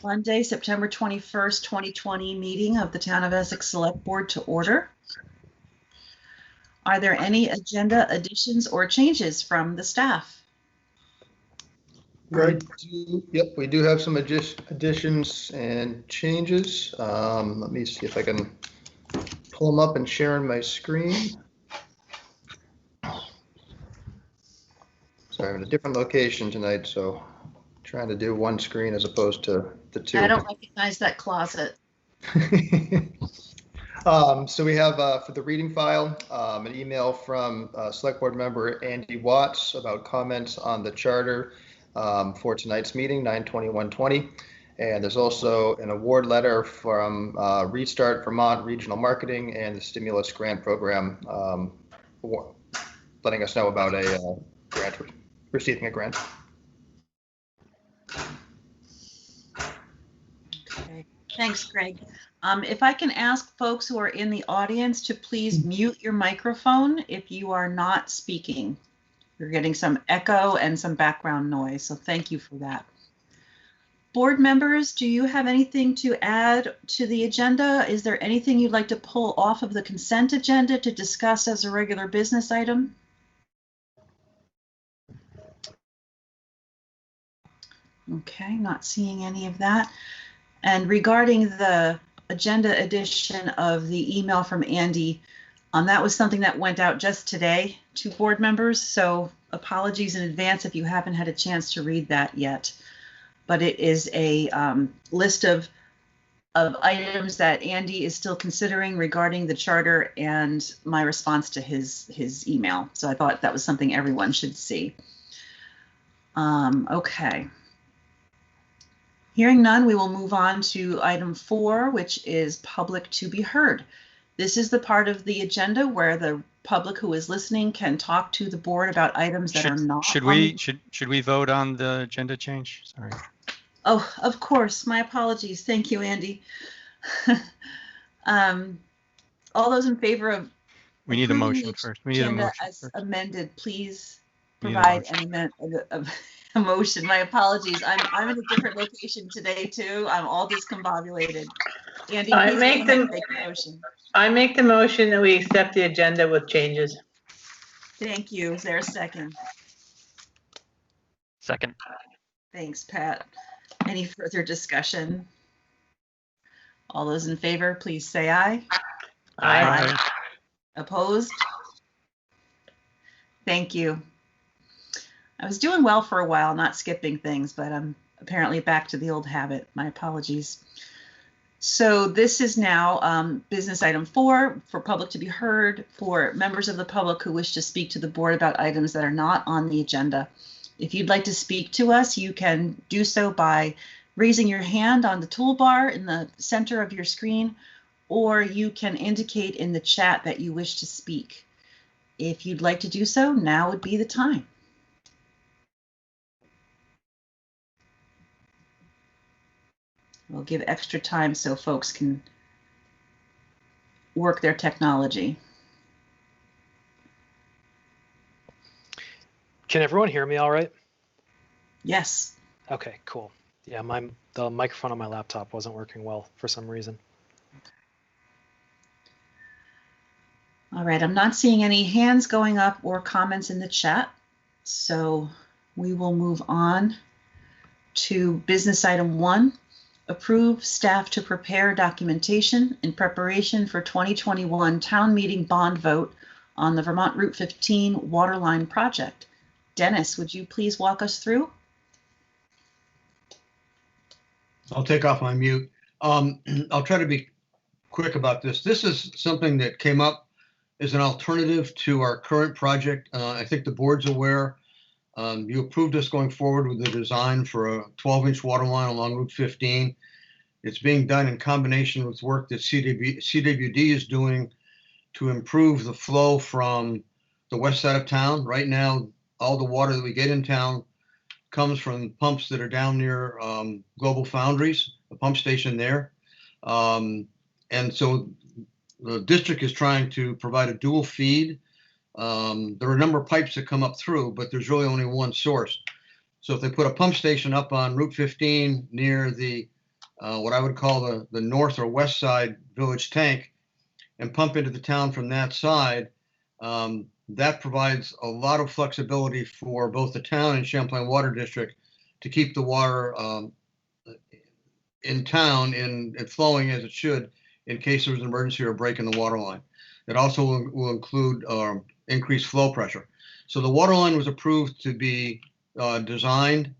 Monday, September 21st, 2020 meeting of the Town of Essex Select Board to order. Are there any agenda additions or changes from the staff? Yep, we do have some additions and changes. Let me see if I can pull them up and share on my screen. Sorry, I'm in a different location tonight, so trying to do one screen as opposed to the two. I don't recognize that closet. So we have for the reading file an email from Select Board member Andy Watts about comments on the charter for tonight's meeting, 9/21/20. And there's also an award letter from Restart Vermont Regional Marketing and the Stimulus Grant Program, letting us know about a grant, receiving a grant. Okay. Thanks, Greg. If I can ask folks who are in the audience to please mute your microphone if you are not speaking. You're getting some echo and some background noise, so thank you for that. Board members, do you have anything to add to the agenda? Is there anything you'd like to pull off of the consent agenda to discuss as a regular business item? Okay, not seeing any of that. And regarding the agenda edition of the email from Andy, that was something that went out just today to board members, so apologies in advance if you haven't had a chance to read that yet. But it is a list of items that Andy is still considering regarding the charter and my response to his email. So I thought that was something everyone should see. Okay. Hearing none, we will move on to item 4, which is public to be heard. This is the part of the agenda where the public who is listening can talk to the board about items that are not. Should we vote on the agenda change? Sorry. Oh, of course. My apologies. Thank you, Andy. All those in favor of we need a motion first. We need a motion as first. Amended, please provide a motion. My apologies. I'm in a different location today too. I'm all discombobulated. Andy, I please make make the motion. I make the motion that we accept the agenda with changes. Thank you. Is there a second? Second. Thanks, Pat. Any further discussion? All those in favor, please say aye. Aye. Opposed? Thank you. I was doing well for a while, not skipping things, but I'm apparently back to the old habit. My apologies. So this is now business item 4 for public to be heard for members of the public who wish to speak to the board about items that are not on the agenda. If you'd like to speak to us, you can do so by raising your hand on the toolbar in the center of your screen, or you can indicate in the chat that you wish to speak. If you'd like to do so, now would be the time. We'll give extra time so folks can work their technology. Can everyone hear me all right? Yes. Okay, cool. Yeah, the microphone on my laptop wasn't working well for some reason. All right, I'm not seeing any hands going up or comments in the chat, so we will move on to business item 1. Approve staff to prepare documentation in preparation for 2021 town meeting bond vote on the Vermont Route 15 Waterline project. Dennis, would you please walk us through? I'll take off my mute. I'll try to be quick about this. This is something that came up as an alternative to our current project. I think the board's aware. You approved us going forward with the design for a 12-inch water line along Route 15. It's being done in combination with work that CWD is doing to improve the flow from the west side of town. Right now, all the water that we get in town comes from pumps that are down near Global Foundries, the pump station there. And so the district is trying to provide a dual feed. There are a number of pipes that come up through, but there's really only one source. So if they put a pump station up on Route 15 near the what I would call the north or west side village tank and pump into the town from that side. That provides a lot of flexibility for both the town and Champlain Water District to keep the water in town and flowing as it should in case there's an emergency or a break in the water line. It also will include increased flow pressure. So the water line was approved to be designed.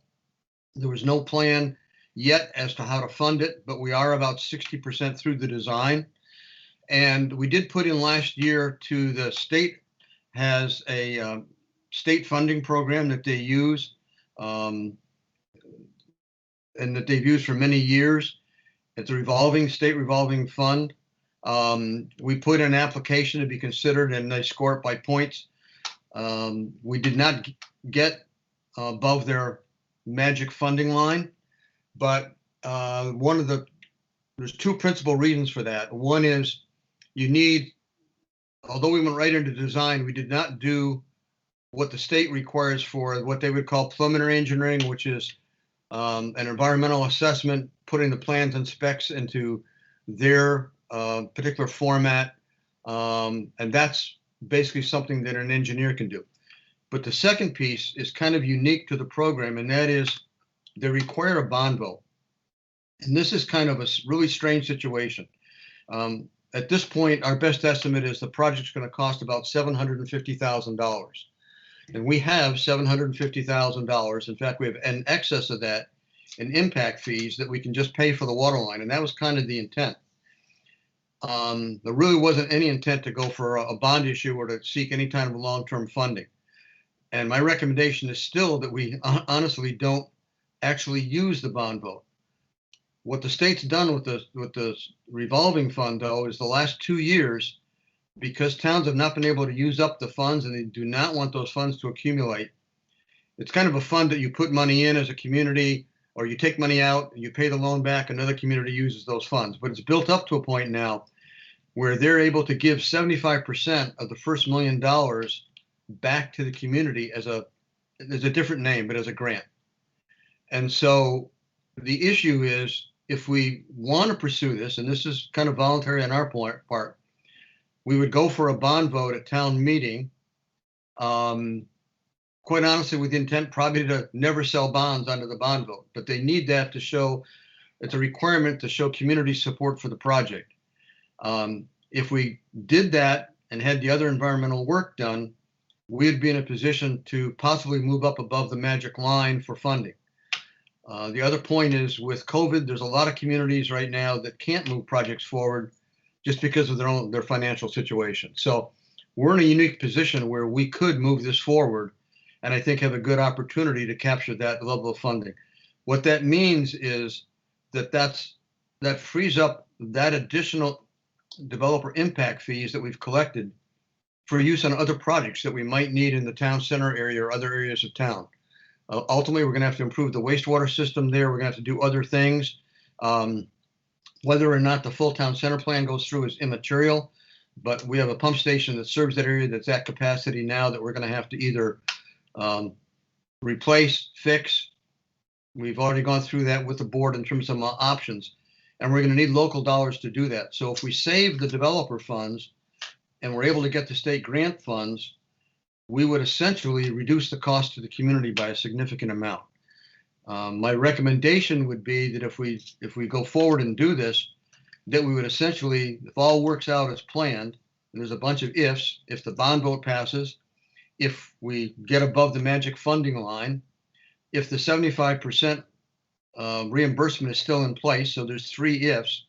There was no plan yet as to how to fund it, but we are about 60% through the design. And we did put in last year to the state has a state funding program that they use and that they've used for many years. It's a state revolving fund. We put in an application to be considered and they score it by points. We did not get above their magic funding line, but there's two principal reasons for that. One is although we went right into design, we did not do what the state requires for what they would call preliminary engineering, which is an environmental assessment, putting the plans and specs into their particular format. And that's basically something that an engineer can do. But the second piece is kind of unique to the program, and that is they require a bond vote. And this is kind of a really strange situation. At this point, our best estimate is the project's going to cost about $750,000. And we have $750,000. In fact, we have an excess of that in impact fees that we can just pay for the water line. And that was kind of the intent. There really wasn't any intent to go for a bond issue or to seek any kind of long-term funding. And my recommendation is still that we honestly don't actually use the bond vote. What the state's done with the revolving fund, though, is the last 2 years, because towns have not been able to use up the funds and they do not want those funds to accumulate. It's kind of a fund that you put money in as a community, or you take money out, you pay the loan back, another community uses those funds. But it's built up to a point now where they're able to give 75% of the first $1 million back to the community there's a different name, but as a grant. And so the issue is, if we want to pursue this, and this is kind of voluntary on our part, we would go for a bond vote at town meeting, quite honestly, with the intent probably to never sell bonds under the bond vote. But they need that to show, it's a requirement to show community support for the project. If we did that and had the other environmental work done, we'd be in a position to possibly move up above the magic line for funding. The other point is, with COVID, there's a lot of communities right now that can't move projects forward just because of their financial situation. So we're in a unique position where we could move this forward and I think have a good opportunity to capture that level of funding. What that means is that frees up that additional developer impact fees that we've collected for use on other projects that we might need in the town center area or other areas of town. Ultimately, we're going to have to improve the wastewater system there. We're going to have to do other things. Whether or not the full town center plan goes through is immaterial, but we have a pump station that serves that area that's at capacity now that we're going to have to either replace, fix. We've already gone through that with the board in terms of options, and we're going to need local dollars to do that. So if we save the developer funds and we're able to get the state grant funds, we would essentially reduce the cost to the community by a significant amount. My recommendation would be that if we go forward and do this, that we would essentially, if all works out as planned, and there's a bunch of ifs, if the bond vote passes, if we get above the magic funding line, if the 75% reimbursement is still in place, so there's 3 ifs,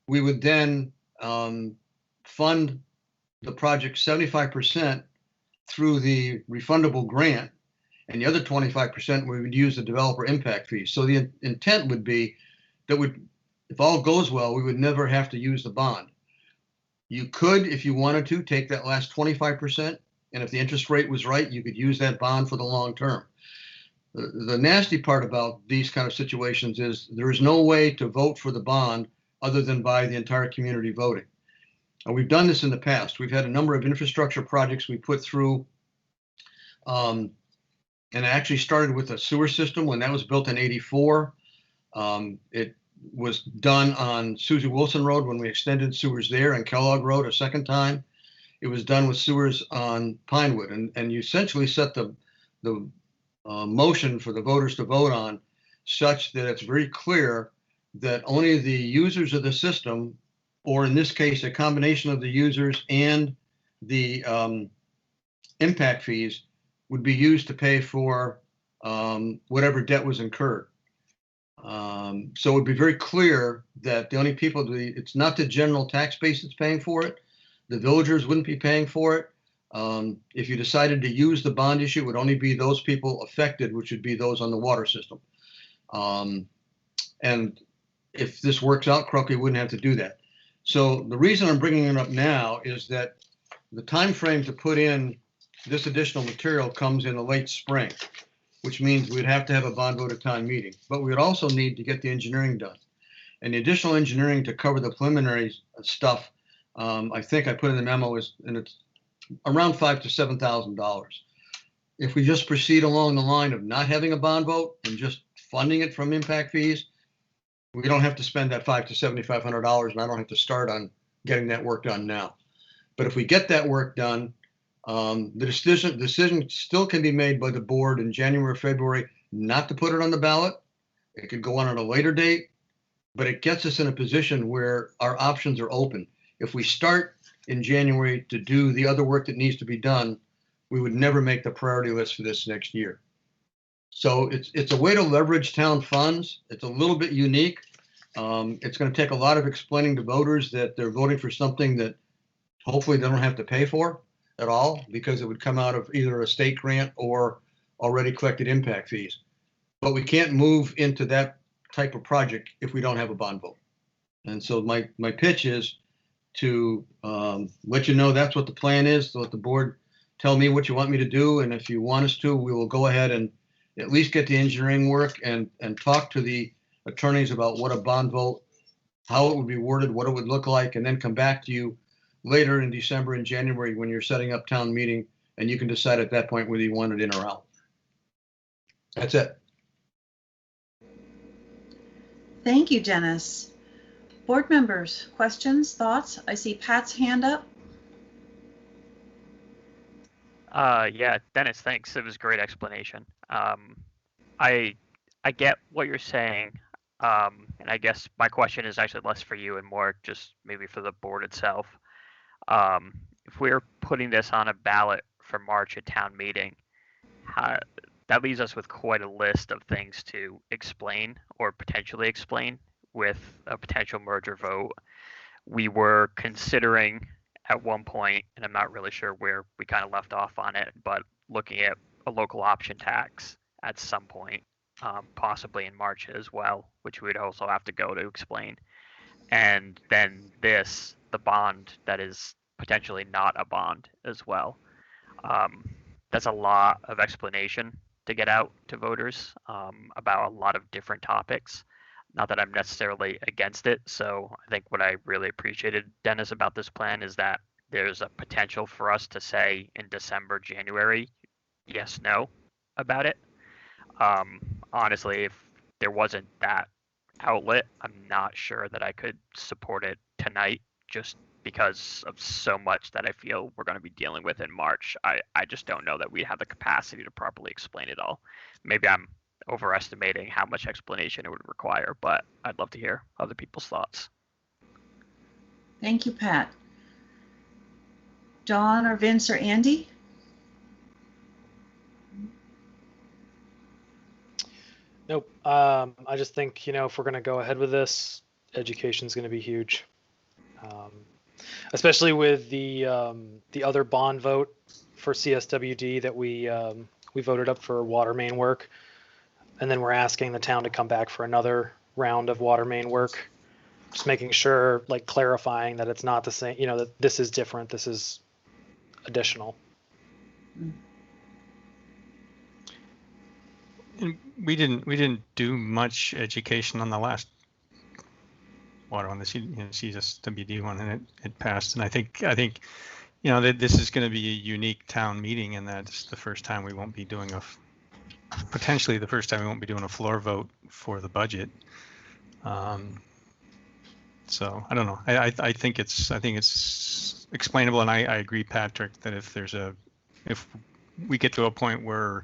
we would then fund the project 75% through the refundable grant, and the other 25% we would use the developer impact fees. So the intent would be that if all goes well, we would never have to use the bond. You could, if you wanted to, take that last 25%, and if the interest rate was right, you could use that bond for the long term. The nasty part about these kind of situations is there is no way to vote for the bond other than by the entire community voting. And we've done this in the past. We've had a number of infrastructure projects we put through, and it actually started with a sewer system when that was built in '84. was done on Susie Wilson Road when we extended sewers there, and Kellogg Road a second time. It was done with sewers on Pinewood, and you essentially set the motion for the voters to vote on such that it's very clear that only the users of the system, or in this case, a combination of the users and the impact fees, would be used to pay for whatever debt was incurred. So it would be very clear that the only people, it's not the general tax base that's paying for it. The villagers wouldn't be paying for it. If you decided to use the bond issue, it would only be those people affected, which would be those on the water system. And if this works out, Croaky wouldn't have to do that. So the reason I'm bringing it up now is that the time frame to put in this additional material comes in the late spring, which means we'd have to have a bond vote at town meeting. But we would also need to get the engineering done. And the additional engineering to cover the preliminary stuff, I think I put in the memo, and it's around $5,000 to $7,000. If we just proceed along the line of not having a bond vote and just funding it from impact fees, we don't have to spend that $500 to $7,500, and I don't have to start on getting that work done now. But if we get that work done, the decision still can be made by the board in January or February not to put it on the ballot. It could go on at a later date, but it gets us in a position where our options are open. If we start in January to do the other work that needs to be done, we would never make the priority list for this next year. So it's a way to leverage town funds. It's a little bit unique. It's going to take a lot of explaining to voters that they're voting for something that hopefully they don't have to pay for at all, because it would come out of either a state grant or already collected impact fees. But we can't move into that type of project if we don't have a bond vote. And so my pitch is to let you know that's what the plan is, to let the board tell me what you want me to do. And if you want us to, we will go ahead and at least get the engineering work and talk to the attorneys about what a bond vote, how it would be worded, what it would look like, and then come back to you later in December and January when you're setting up town meeting, and you can decide at that point whether you want it in or out. That's it. Thank you, Dennis. Board members, questions, thoughts? I see Pat's hand up. Yeah, Dennis, thanks. It was a great explanation. I get what you're saying. And I guess my question is actually less for you and more just maybe for the board itself. If we're putting this on a ballot for March at town meeting, that leaves us with quite a list of things to explain or potentially explain with a potential merger vote. We were considering at one point, and I'm not really sure where we kind of left off on it, but looking at a local option tax at some point, possibly in March as well, which we'd also have to go to explain. And then the bond that is potentially not a bond as well. That's a lot of explanation to get out to voters about a lot of different topics. Not that I'm necessarily against it. So I think what I really appreciated, Dennis, about this plan is that there's a potential for us to say in December, January, yes, no about it. Honestly, if there wasn't that outlet, I'm not sure that I could support it tonight, just because of so much that I feel we're going to be dealing with in March. I just don't know that we have the capacity to properly explain it all. Maybe I'm overestimating how much explanation it would require, but I'd love to hear other people's thoughts. Thank you, Pat. Dawn or Vince or Andy? Nope. I just think, if we're going to go ahead with this, education is going to be huge. Especially with the other bond vote for CSWD that we voted up for water main work. And then we're asking the town to come back for another round of water main work. Just making sure, clarifying that it's not the same, that this is different. This is additional. And we didn't do much education on the last water on the CSWD one, and it passed. And I think that this is going to be a unique town meeting, and that's the first time we won't be doing potentially the first time we won't be doing a floor vote for the budget. So I don't know. I think it's explainable, and I agree, Patrick, that if we get to a point where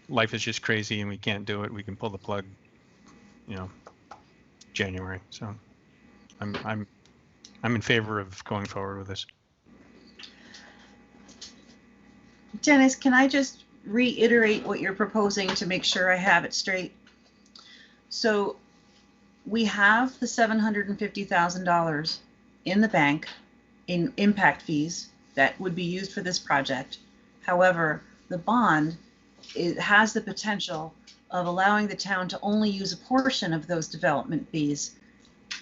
life is just crazy and we can't do it, we can pull the plug, January. So I'm in favor of going forward with this. Dennis, can I just reiterate what you're proposing to make sure I have it straight? So we have the $750,000 in the bank in impact fees that would be used for this project. However, the bond has the potential of allowing the town to only use a portion of those development fees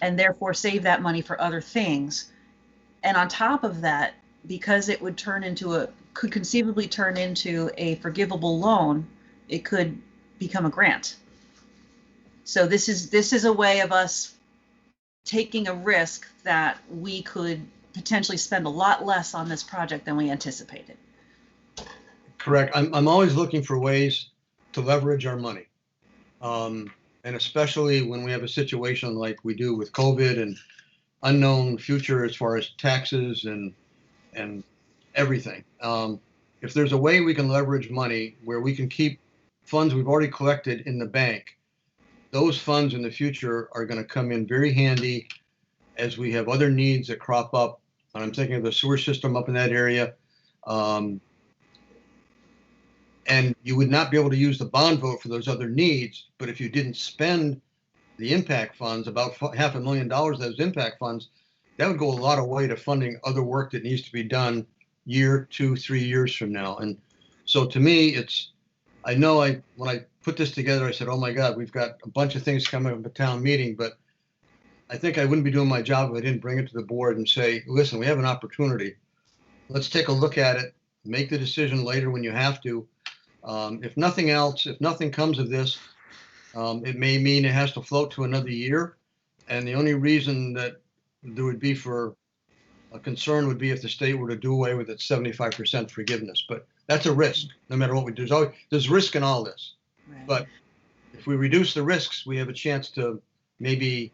and therefore save that money for other things. And on top of that, because it would could conceivably turn into a forgivable loan, it could become a grant. So this is a way of us taking a risk that we could potentially spend a lot less on this project than we anticipated. Correct. I'm always looking for ways to leverage our money. And especially when we have a situation like we do with COVID and unknown future as far as taxes and everything. If there's a way we can leverage money where we can keep funds we've already collected in the bank, those funds in the future are going to come in very handy as we have other needs that crop up. And I'm thinking of the sewer system up in that area. And you would not be able to use the bond vote for those other needs. But if you didn't spend the impact funds, about $500,000 of those impact funds, that would go a lot of way to funding other work that needs to be done year, 2, 3 years from now. And so to me, when I put this together, I said, oh my God, we've got a bunch of things coming up at the town meeting, but I think I wouldn't be doing my job if I didn't bring it to the board and say, listen, we have an opportunity. Let's take a look at it, make the decision later when you have to. If nothing else, if nothing comes of this, it may mean it has to float to another year. And the only reason that there would be for a concern would be if the state were to do away with its 75% forgiveness. But that's a risk, no matter what we do. There's risk in all this. Right. But if we reduce the risks, we have a chance to maybe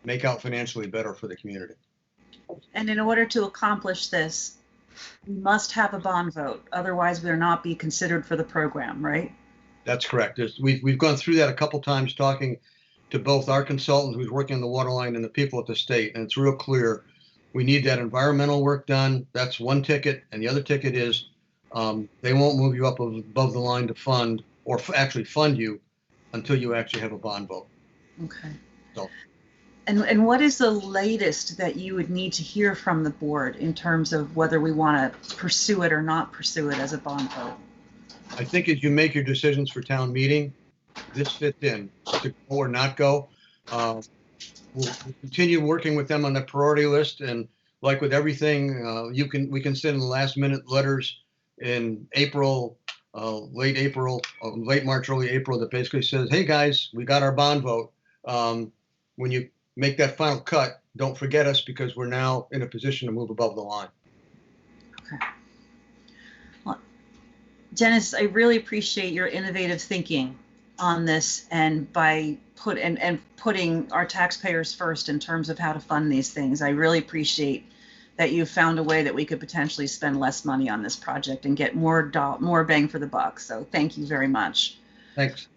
make out financially better for the community. And in order to accomplish this, we must have a bond vote. Otherwise, we'll not be considered for the program, right? That's correct. We've gone through that a couple times, talking to both our consultant who's working on the Waterline and the people at the state, and it's real clear. We need that environmental work done. That's one ticket, and the other ticket is they won't move you up above the line to fund or actually fund you until you actually have a bond vote. Okay. So. And what is the latest that you would need to hear from the board in terms of whether we want to pursue it or not pursue it as a bond vote? I think as you make your decisions for town meeting, this fits in to go or not go. We'll continue working with them on the priority list, and like with everything, we can send last minute letters in April, late March, early April, that basically says, hey guys, we got our bond vote. When you make that final cut, don't forget us, because we're now in a position to move above the line. Okay. Well, Dennis, I really appreciate your innovative thinking on this, and by putting our taxpayers first in terms of how to fund these things. I really appreciate that you found a way that we could potentially spend less money on this project and get more bang for the buck. So thank you very much. Thanks.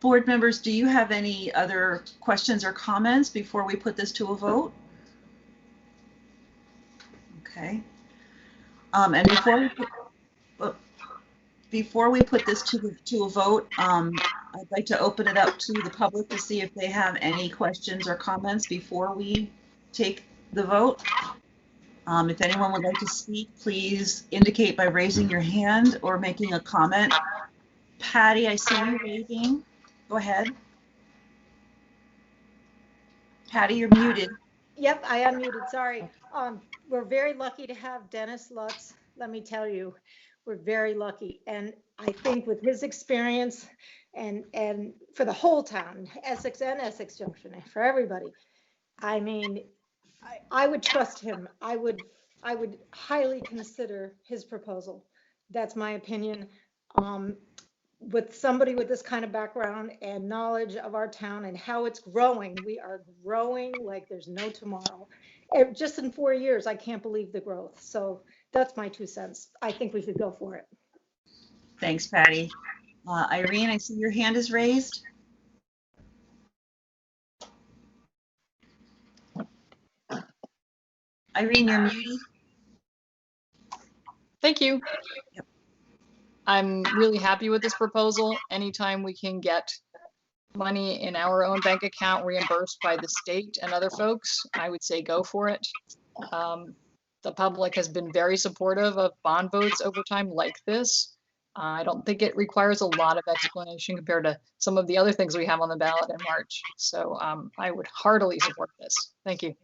Board members, do you have any other questions or comments before we put this to a vote? Okay. And before we put this to a vote, I'd like to open it up to the public to see if they have any questions or comments before we take the vote. If anyone would like to speak, please indicate by raising your hand or making a comment. Patty, I see you waving. Go ahead. Patty, you're muted. Yep, I unmuted, sorry. We're very lucky to have Dennis Lutz, let me tell you. We're very lucky. And I think with his experience and for the whole town, Essex and Essex Junction, for everybody, I mean, I would trust him. I would highly consider his proposal. That's my opinion. with somebody with this kind of background and knowledge of our town and how it's growing. We are growing like there's no tomorrow. Just in 4 years, I can't believe the growth. So that's my 2 cents. I think we should go for it. Thanks, Patty. Irene, I see your hand is raised. Irene, you're muted. Thank you. Yep. I'm really happy with this proposal. Anytime we can get money in our own bank account reimbursed by the state and other folks, I would say go for it. The public has been very supportive of bond votes over time like this. I don't think it requires a lot of explanation compared to some of the other things we have on the ballot in March. So I would heartily support this. Thank you.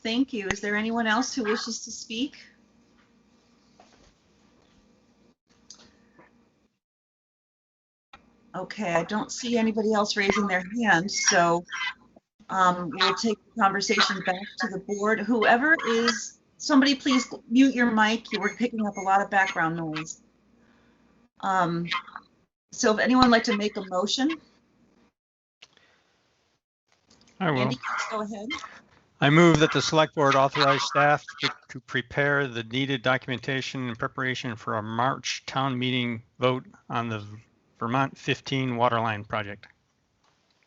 Thank you. Is there anyone else who wishes to speak? Okay, I don't see anybody else raising their hand, so we'll take the conversation back to the board. Whoever is, somebody please mute your mic. You were picking up a lot of background noise. So if anyone would like to make a motion. I will. Andy, please go ahead. I move that the select board authorize staff to prepare the needed documentation in preparation for a March town meeting vote on the Vermont 15 Waterline project.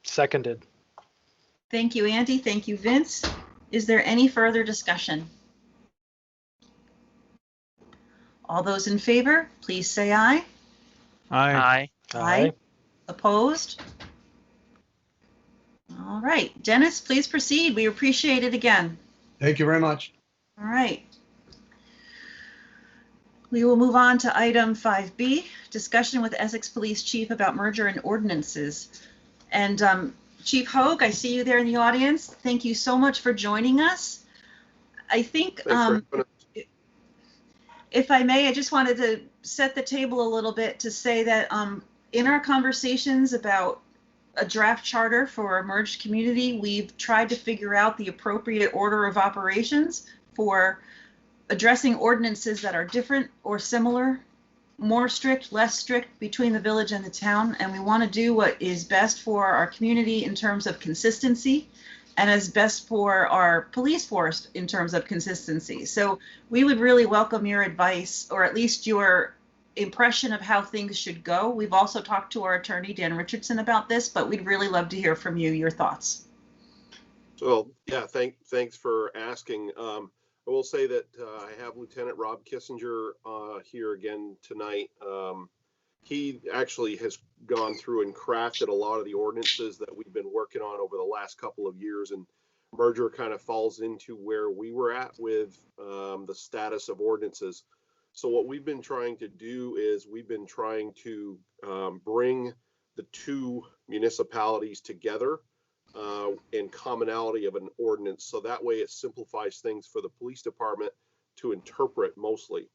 Seconded. Thank you, Andy. Thank you, Vince. Is there any further discussion? All those in favor, please say aye. Aye. Aye. Opposed? All right, Dennis, please proceed. We appreciate it again. Thank you very much. All right. We will move on to item 5B, discussion with Essex Police Chief about merger and ordinances. And Chief Hoague, I see you there in the audience. Thank you so much for joining us. I think, if I may, I just wanted to set the table a little bit to say that in our conversations about a draft charter for a merged community, we've tried to figure out the appropriate order of operations for addressing ordinances that are different or similar, more strict, less strict between the village and the town. And we want to do what is best for our community in terms of consistency and as best for our police force in terms of consistency. So we would really welcome your advice, or at least your impression of how things should go. We've also talked to our attorney, Dan Richardson, about this, but we'd really love to hear from you, your thoughts. So yeah, thanks for asking. I will say that I have Lieutenant Rob Kissinger here again tonight. He actually has gone through and crafted a lot of the ordinances that we've been working on over the last couple of years, and merger kind of falls into where we were at with the status of ordinances. So what we've been trying to do is we've been trying to bring the two municipalities together in commonality of an ordinance. So that way it simplifies things for the police department to interpret mostly.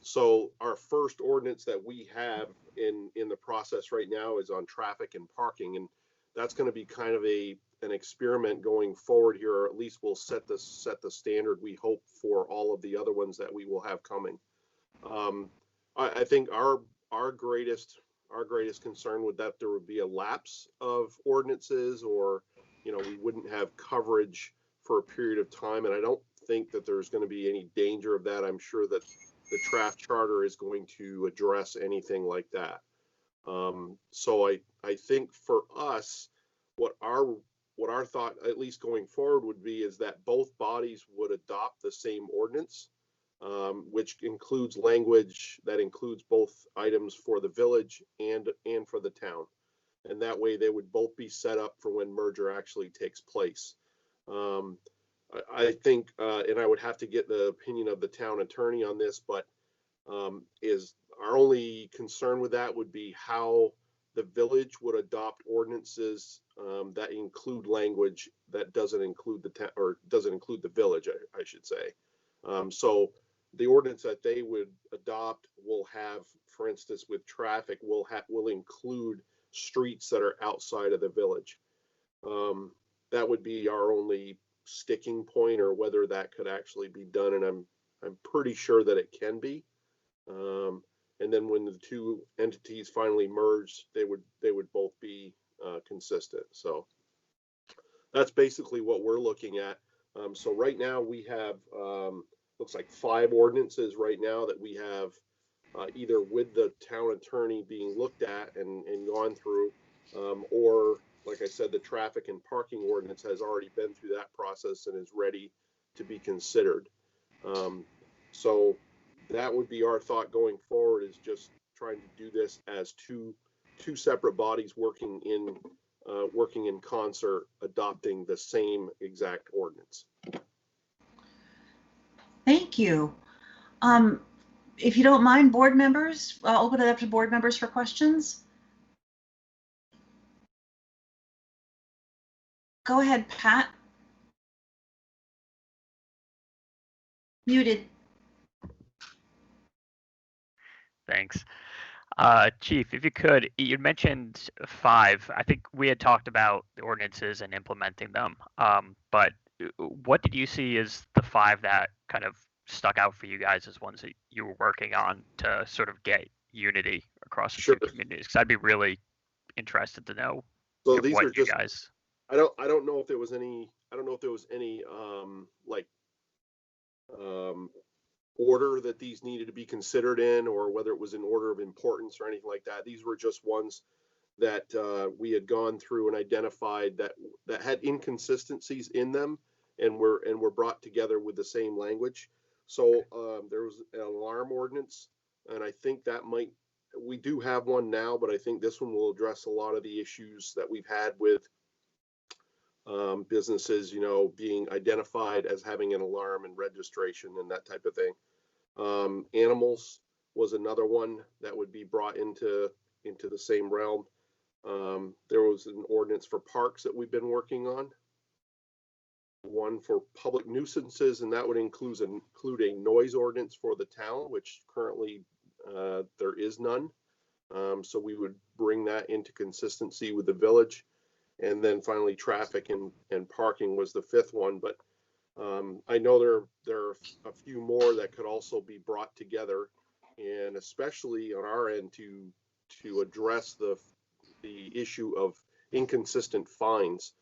So our first ordinance that we have in the process right now is on traffic and parking, and that's going to be kind of an experiment going forward here, or at least we'll set the standard, we hope, for all of the other ones that we will have coming. I think our greatest concern would that there would be a lapse of ordinances, or we wouldn't have coverage for a period of time, and I don't think that there's going to be any danger of that. I'm sure that the draft charter is going to address anything like that. So I think for us, what our thought, at least going forward, would be is that both bodies would adopt the same ordinance, which includes language that includes both items for the village and for the town. And that way they would both be set up for when merger actually takes place. I think, and I would have to get the opinion of the town attorney on this, but is our only concern with that would be how the village would adopt ordinances that include language that doesn't include the town, or doesn't include the village, I should say. So the ordinance that they would adopt will have, for instance, with traffic, will include streets that are outside of the village. That would be our only sticking point, or whether that could actually be done, and I'm pretty sure that it can be. And then when the two entities finally merged, they would both be consistent. So that's basically what we're looking at. So right now we have, looks like 5 ordinances right now that we have either with the town attorney being looked at and gone through, or like I said, the traffic and parking ordinance has already been through that process and is ready to be considered. So that would be our thought going forward, is just trying to do this as two separate bodies working in concert, adopting the same exact ordinance. Thank you. If you don't mind, board members, I'll open it up to board members for questions. Go ahead, Pat. Muted. Thanks. Chief, if you could, you mentioned 5. I think we had talked about the ordinances and implementing them. But what did you see as the 5 that kind of stuck out for you guys as ones that you were working on to sort of get unity across the two communities? Because I'd be really interested to know these what are you just, guys. I don't know if there was any order that these needed to be considered in, or whether it was in order of importance or anything like that. These were just ones that we had gone through and identified that had inconsistencies in them, and were brought together with the same language. So there was an alarm ordinance, and I think that we do have one now, but I think this one will address a lot of the issues that we've had with businesses, being identified as having an alarm and registration and that type of thing. Animals was another one that would be brought into the same realm. There was an ordinance for parks that we've been working on. One for public nuisances, and that would include a noise ordinance for the town, which currently there is none. So we would bring that into consistency with the village. And then finally, traffic and parking was the 5th one. But I know there are a few more that could also be brought together, and especially on our end to address the issue of inconsistent fines.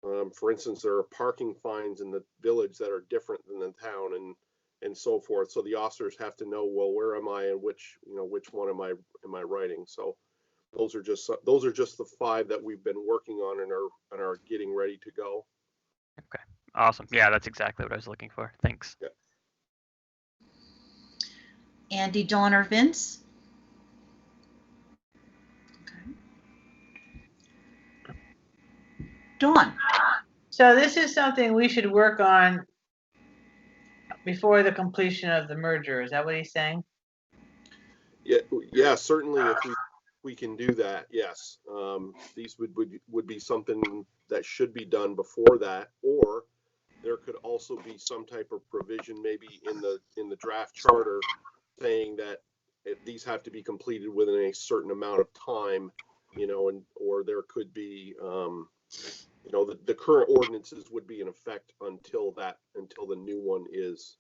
For instance, there are parking fines in the village that are different than the town, and so forth. So the officers have to know, well, where am I, and which one am I writing? So those are just the 5 that we've been working on and are getting ready to go. Okay, awesome. Yeah, that's exactly what I was looking for. Thanks. Yeah. Andy, Dawn, or Vince? Okay. Dawn. So this is something we should work on before the completion of the merger. Is that what he's saying? Yeah, certainly if we can do that, yes. These would be something that should be done before that, or there could also be some type of provision maybe in the draft charter saying that these have to be completed within a certain amount of time, or there could be the current ordinances would be in effect until the new one is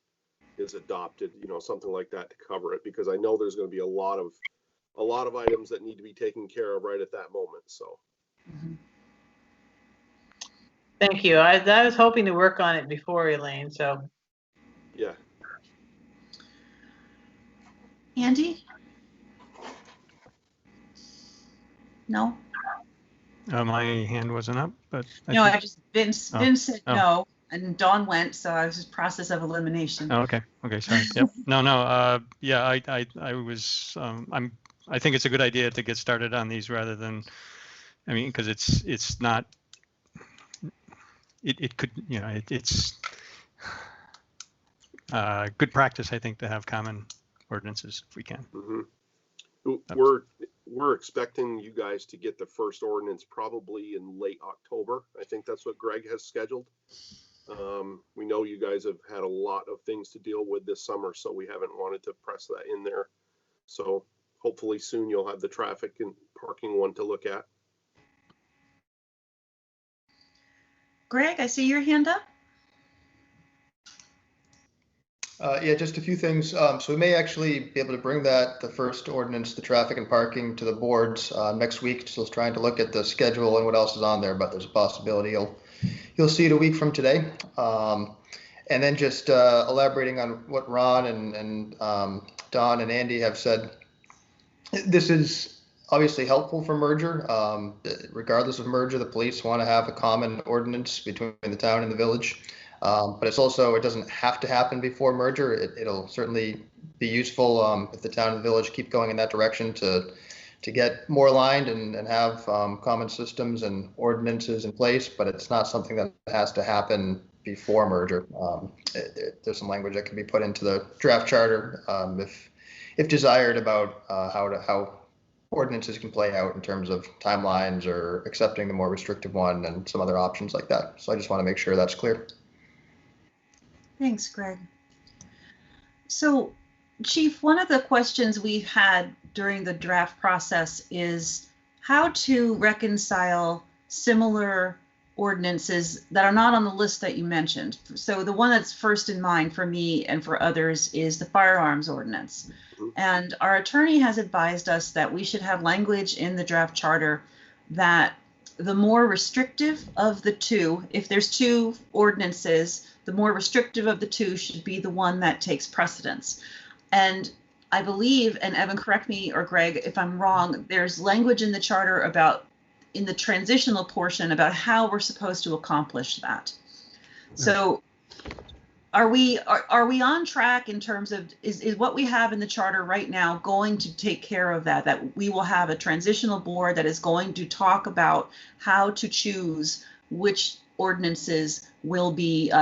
adopted, something like that to cover it, because I know there's going to be a lot of items that need to be taken care of right at that moment. So. Mm-hmm. Thank you. I was hoping to work on it before, Elaine, so. Yeah. Andy? No? My hand wasn't up, but No, Vince said no, and Dawn went, so I was just process of elimination. Oh, okay. Sorry. Yep. No. Yeah, I was. I think it's a good idea to get started on these rather than. I mean, because it's not. It could, it's good practice, I think, to have common ordinances if we can. Mm-hmm. We're expecting you guys to get the first ordinance probably in late October. I think that's what Greg has scheduled. We know you guys have had a lot of things to deal with this summer, so we haven't wanted to press that in there. So hopefully soon you'll have the traffic and parking one to look at. Greg, I see your hand up. Yeah, just a few things. So we may actually be able to bring the first ordinance, the traffic and parking, to the boards next week. Still trying to look at the schedule and what else is on there, but there's a possibility you'll see it a week from today. And then just elaborating on what Ron and Don and Andy have said. This is obviously helpful for merger. Regardless of merger, the police want to have a common ordinance between the town and the village. But it's also, it doesn't have to happen before merger. It'll certainly be useful if the town and the village keep going in that direction to get more aligned and have common systems and ordinances in place, but it's not something that has to happen before merger. There's some language that can be put into the draft charter if desired about how ordinances can play out in terms of timelines or accepting the more restrictive one and some other options like that. So I just want to make sure that's clear. Thanks, Greg. So, Chief, one of the questions we've had during the draft process is how to reconcile similar ordinances that are not on the list that you mentioned. So the one that's first in mind for me and for others is the firearms ordinance. And our attorney has advised us that we should have language in the draft charter that the more restrictive of the two, if there's two ordinances, the more restrictive of the two should be the one that takes precedence. And I believe, and Evan, correct me, or Greg, if I'm wrong, there's language in the charter about, in the transitional portion, about how we're supposed to accomplish that. So are we on track in terms of, is what we have in the charter right now going to take care of that we will have a transitional board that is going to talk about how to choose which ordinances will be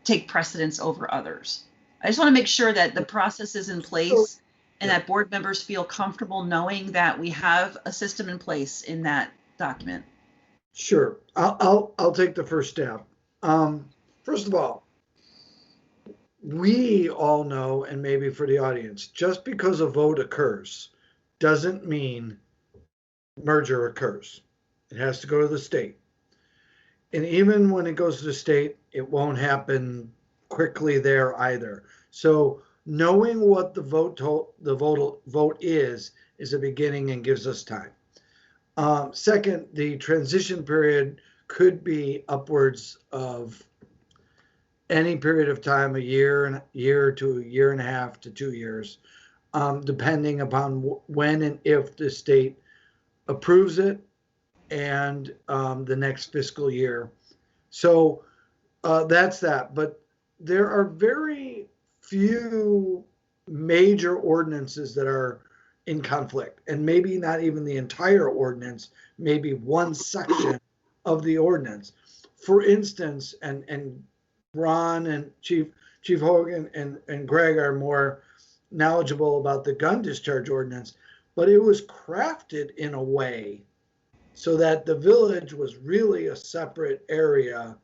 take precedence over others? I just want to make sure that the process is in place and that board members feel comfortable knowing that we have a system in place in that document. Sure, I'll take the first step. First of all, we all know, and maybe for the audience, just because a vote occurs doesn't mean merger occurs. It has to go to the state. And even when it goes to the state, it won't happen quickly there either. So knowing what the vote is a beginning and gives us time. Second, the transition period could be upwards of any period of time, a year to a year and a half to 2 years, depending upon when and if the state approves it and the next fiscal year. So that's that. But there are very few major ordinances that are in conflict, and maybe not even the entire ordinance, maybe one section of the ordinance. For instance, and Ron and Chief Hoague and Greg are more knowledgeable about the gun discharge ordinance, but it was crafted in a way so that the village was really a separate area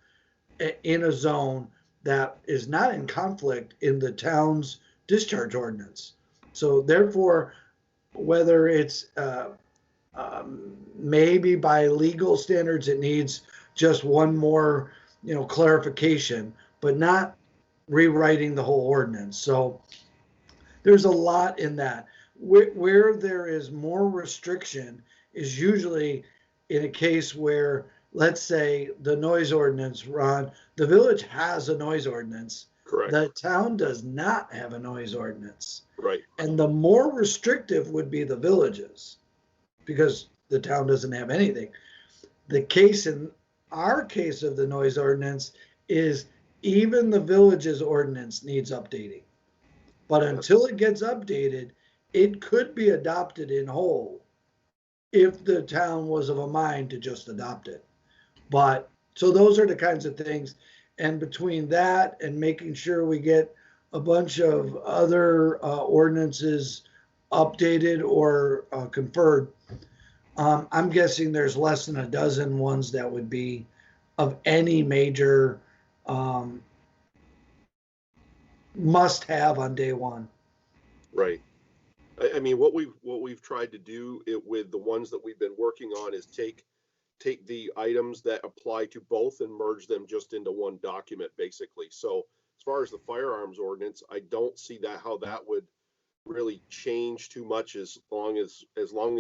in a zone that is not in conflict in the town's discharge ordinance. So therefore, whether it's maybe by legal standards, it needs just one more, clarification, but not rewriting the whole ordinance. So there's a lot in that. Where there is more restriction is usually in a case where, let's say, the noise ordinance, Ron, the village has a noise ordinance. Correct. The town does not have a noise ordinance. Right. And the more restrictive would be the villages, because the town doesn't have anything. The case in our case of the noise ordinance is even the village's ordinance needs updating. But until it gets updated, it could be adopted in whole if the town was of a mind to just adopt it. But so those are the kinds of things. And between that and making sure we get a bunch of other ordinances updated or conferred, I'm guessing there's less than a dozen ones that would be of any major must have on day one. Right. I mean, what we've tried to do with the ones that we've been working on is take the items that apply to both and merge them just into one document, basically. So As far as the firearms ordinance, I don't see how that would really change too much as long as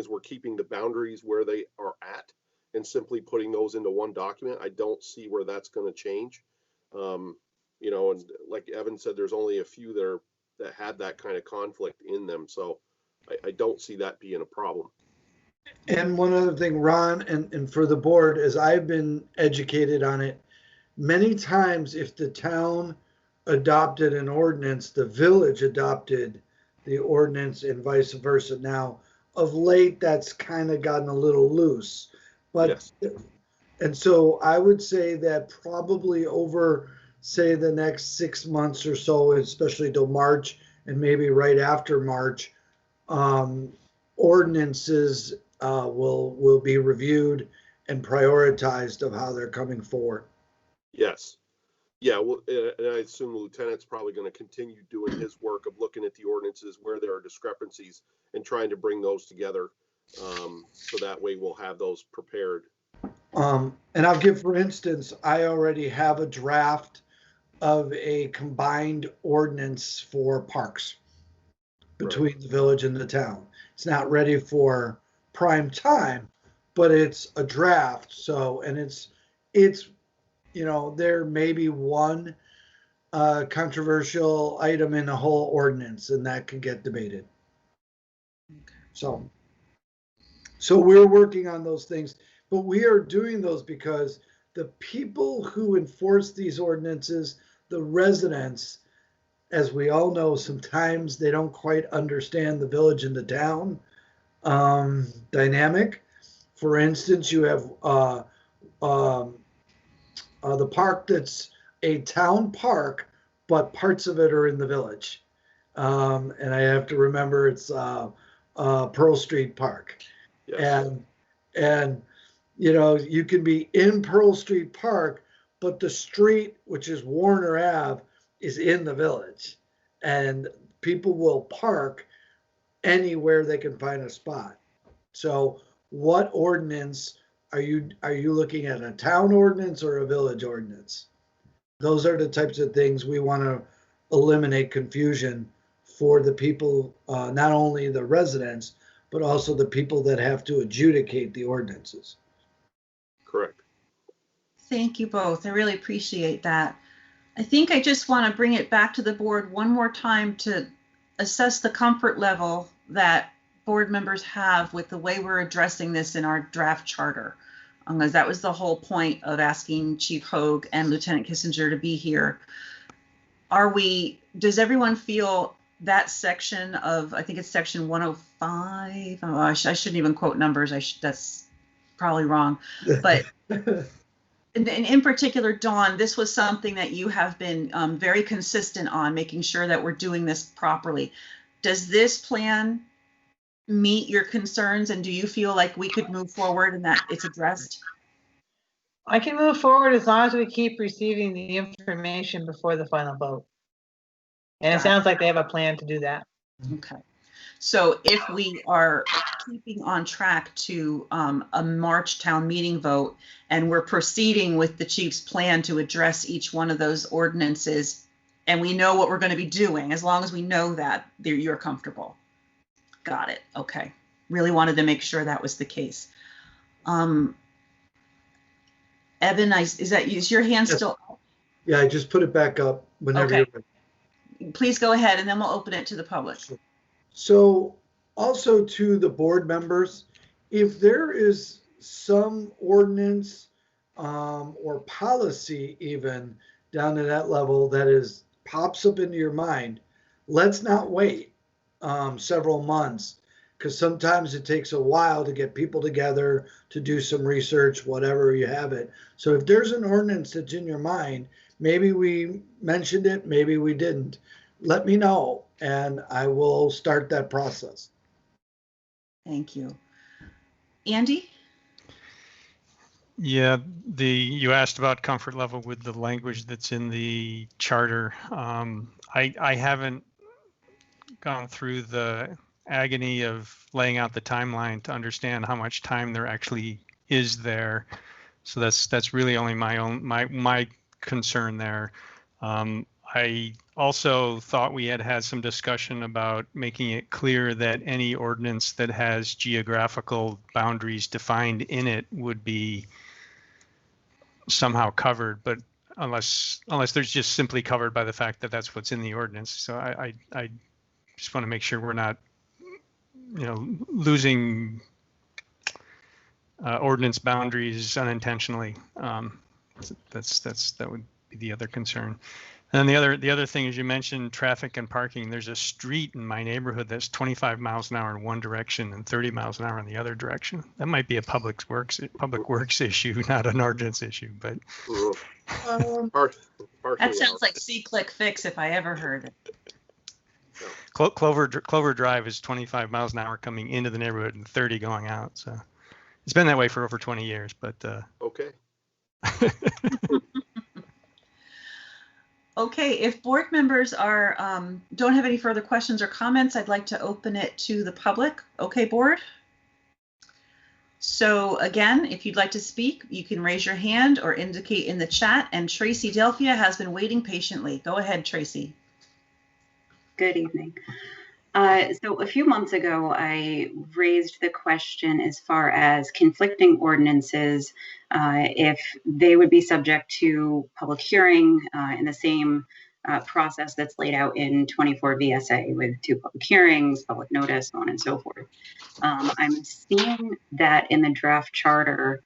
we're keeping the boundaries where they are at and simply putting those into one document. I don't see where that's going to change. You know, and like Evan said, there's only a few that had that kind of conflict in them. So I don't see that being a problem. And one other thing, Ron, and for the board, as I've been educated on it, many times if the town adopted an ordinance, the village adopted the ordinance and vice versa. Now, of late, that's kind of gotten a little loose. But, yes. And so I would say that probably over, say, the next 6 months or so, especially till March and maybe right after March, ordinances will be reviewed and prioritized of how they're coming forward. Yes. Yeah, well, and I assume the lieutenant's probably going to continue doing his work of looking at the ordinances where there are discrepancies and trying to bring those together. So that way we'll have those prepared. And I'll give, for instance, I already have a draft of a combined ordinance for parks between the village and the town. It's not ready for prime time, but it's a draft. So, and it's, you know, there may be one controversial item in the whole ordinance, and that could get debated. So we're working on those things, but we are doing those because the people who enforce these ordinances, the residents, as we all know, sometimes they don't quite understand the village and the town dynamic. For instance, you have the park that's a town park, but parts of it are in the village. And I have to remember it's Pearl Street Park. Yes. And you know, you can be in Pearl Street Park, but the street, which is Warner Ave, is in the village. And people will park anywhere they can find a spot. So what ordinance are you looking at, a town ordinance or a village ordinance? Those are the types of things we want to eliminate confusion for the people, not only the residents, but also the people that have to adjudicate the ordinances. Correct. Thank you both. I really appreciate that. I think I just want to bring it back to the board one more time to assess the comfort level that board members have with the way we're addressing this in our draft charter. Because that was the whole point of asking Chief Hoague and Lieutenant Kissinger to be here. Does everyone feel that section of, I think it's section 105. Oh, I shouldn't even quote numbers. That's probably wrong. But in particular, Dawn, this was something that you have been very consistent on, making sure that we're doing this properly. Does this plan meet your concerns, and do you feel like we could move forward and that it's addressed? I can move forward as long as we keep receiving the information before the final vote. And it sounds like they have a plan to do that. Okay. So if we are keeping on track to a March town meeting vote, and we're proceeding with the chief's plan to address each one of those ordinances, and we know what we're going to be doing, as long as we know that, you're comfortable. Got it. Okay. Really wanted to make sure that was the case. Evan, is your hand still up? Yeah, I just put it back up whenever you're ready. Please go ahead, and then we'll open it to the public. So also to the board members, if there is some ordinance or policy even down to that level that pops up into your mind, let's not wait several months, because sometimes it takes a while to get people together to do some research, whatever you have it. So if there's an ordinance that's in your mind, maybe we mentioned it, maybe we didn't, let me know and I will start that process. Thank you. Andy? Yeah, you asked about comfort level with the language that's in the charter. I haven't gone through the agony of laying out the timeline to understand how much time there actually is there. So that's really only my concern there. I also thought we had some discussion about making it clear that any ordinance that has geographical boundaries defined in it would be somehow covered, but unless there's just simply covered by the fact that that's what's in the ordinance. So I just want to make sure we're not, losing ordinance boundaries unintentionally. That would be the other concern. And then the other thing is, you mentioned traffic and parking. There's a street in my neighborhood that's 25 miles an hour in one direction and 30 miles an hour in the other direction. That might be a public works issue, not an ordinance issue. But that sounds like C-click fix if I ever heard it. Clover Drive is 25 miles an hour coming into the neighborhood and 30 going out. So it's been that way for over 20 years. But okay. Okay, if board members are don't have any further questions or comments, I'd like to open it to the public. Okay, board? So again, if you'd like to speak, you can raise your hand or indicate in the chat, and Tracy Delphia has been waiting patiently. Go ahead, Tracy. Good evening. So a few months ago, I raised the question as far as conflicting ordinances, if they would be subject to public hearing in the same process that's laid out in 24 VSA with 2 public hearings, public notice, so on and so forth. I'm seeing that in the draft charter,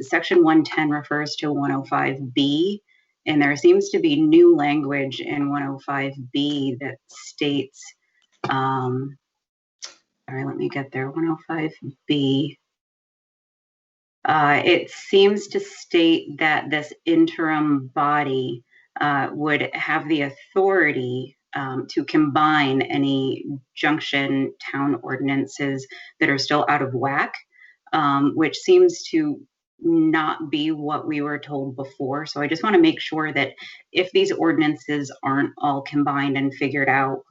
section 110 refers to 105B, and there seems to be new language in 105B that states, all right, let me get there. 105B. It seems to state that this interim body would have the authority to combine any junction town ordinances that are still out of whack, which seems to not be what we were told before. So I just want to make sure that if these ordinances aren't all combined and figured out,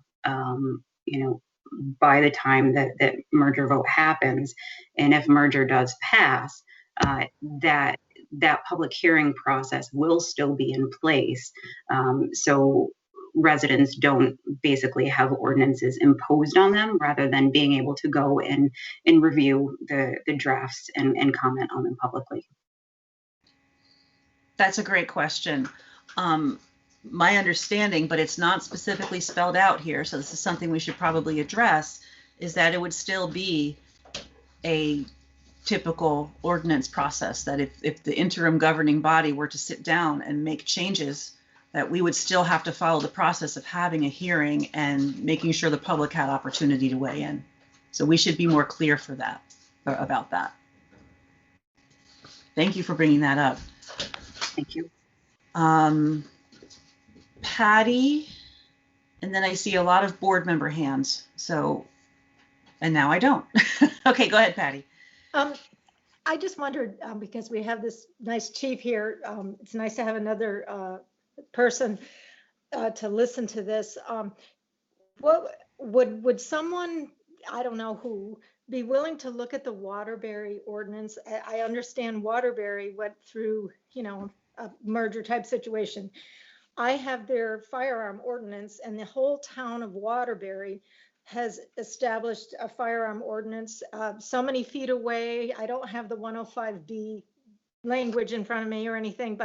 by the time that merger vote happens, and if merger does pass, that public hearing process will still be in place. So residents don't basically have ordinances imposed on them, rather than being able to go and review the drafts and comment on them publicly. That's a great question. My understanding, but it's not specifically spelled out here, so this is something we should probably address, is that it would still be a typical ordinance process, that if the interim governing body were to sit down and make changes, that we would still have to follow the process of having a hearing and making sure the public had opportunity to weigh in. So we should be more clear for that, about that. Thank you for bringing that up. Thank you. Patty, and then I see a lot of board member hands. So, and now I don't. Okay, go ahead, Patty. I just wondered, because we have this nice chief here, it's nice to have another person to listen to this. What would someone, I don't know who, be willing to look at the Waterbury ordinance? I understand Waterbury went through, a merger type situation. I have their firearm ordinance, and the whole town of Waterbury has established a firearm ordinance so many feet away. I don't have the 105B language in front of me or anything,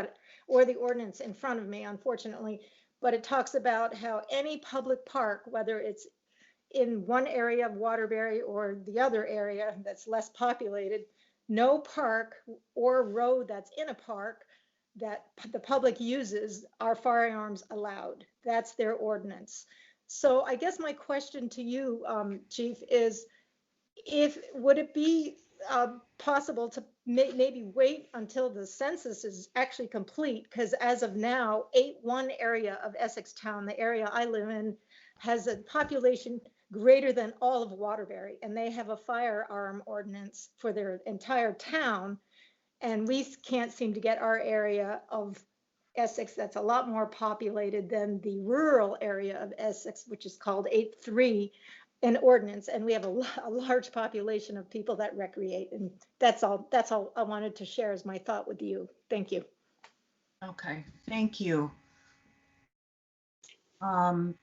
or the ordinance in front of me, unfortunately, but it talks about how any public park, whether it's in one area of Waterbury or the other area that's less populated, no park or road that's in a park that the public uses are firearms allowed. That's their ordinance. So I guess my question to you, Chief, is would it be possible to maybe wait until the census is actually complete? Because as of now, one area of Essex Town, the area I live in, has a population greater than all of Waterbury, and they have a firearm ordinance for their entire town. And we can't seem to get our area of Essex that's a lot more populated than the rural area of Essex, which is called 8.3, an ordinance. And we have a large population of people that recreate. And that's all I wanted to share as my thought with you. Thank you. Okay, thank you. Hold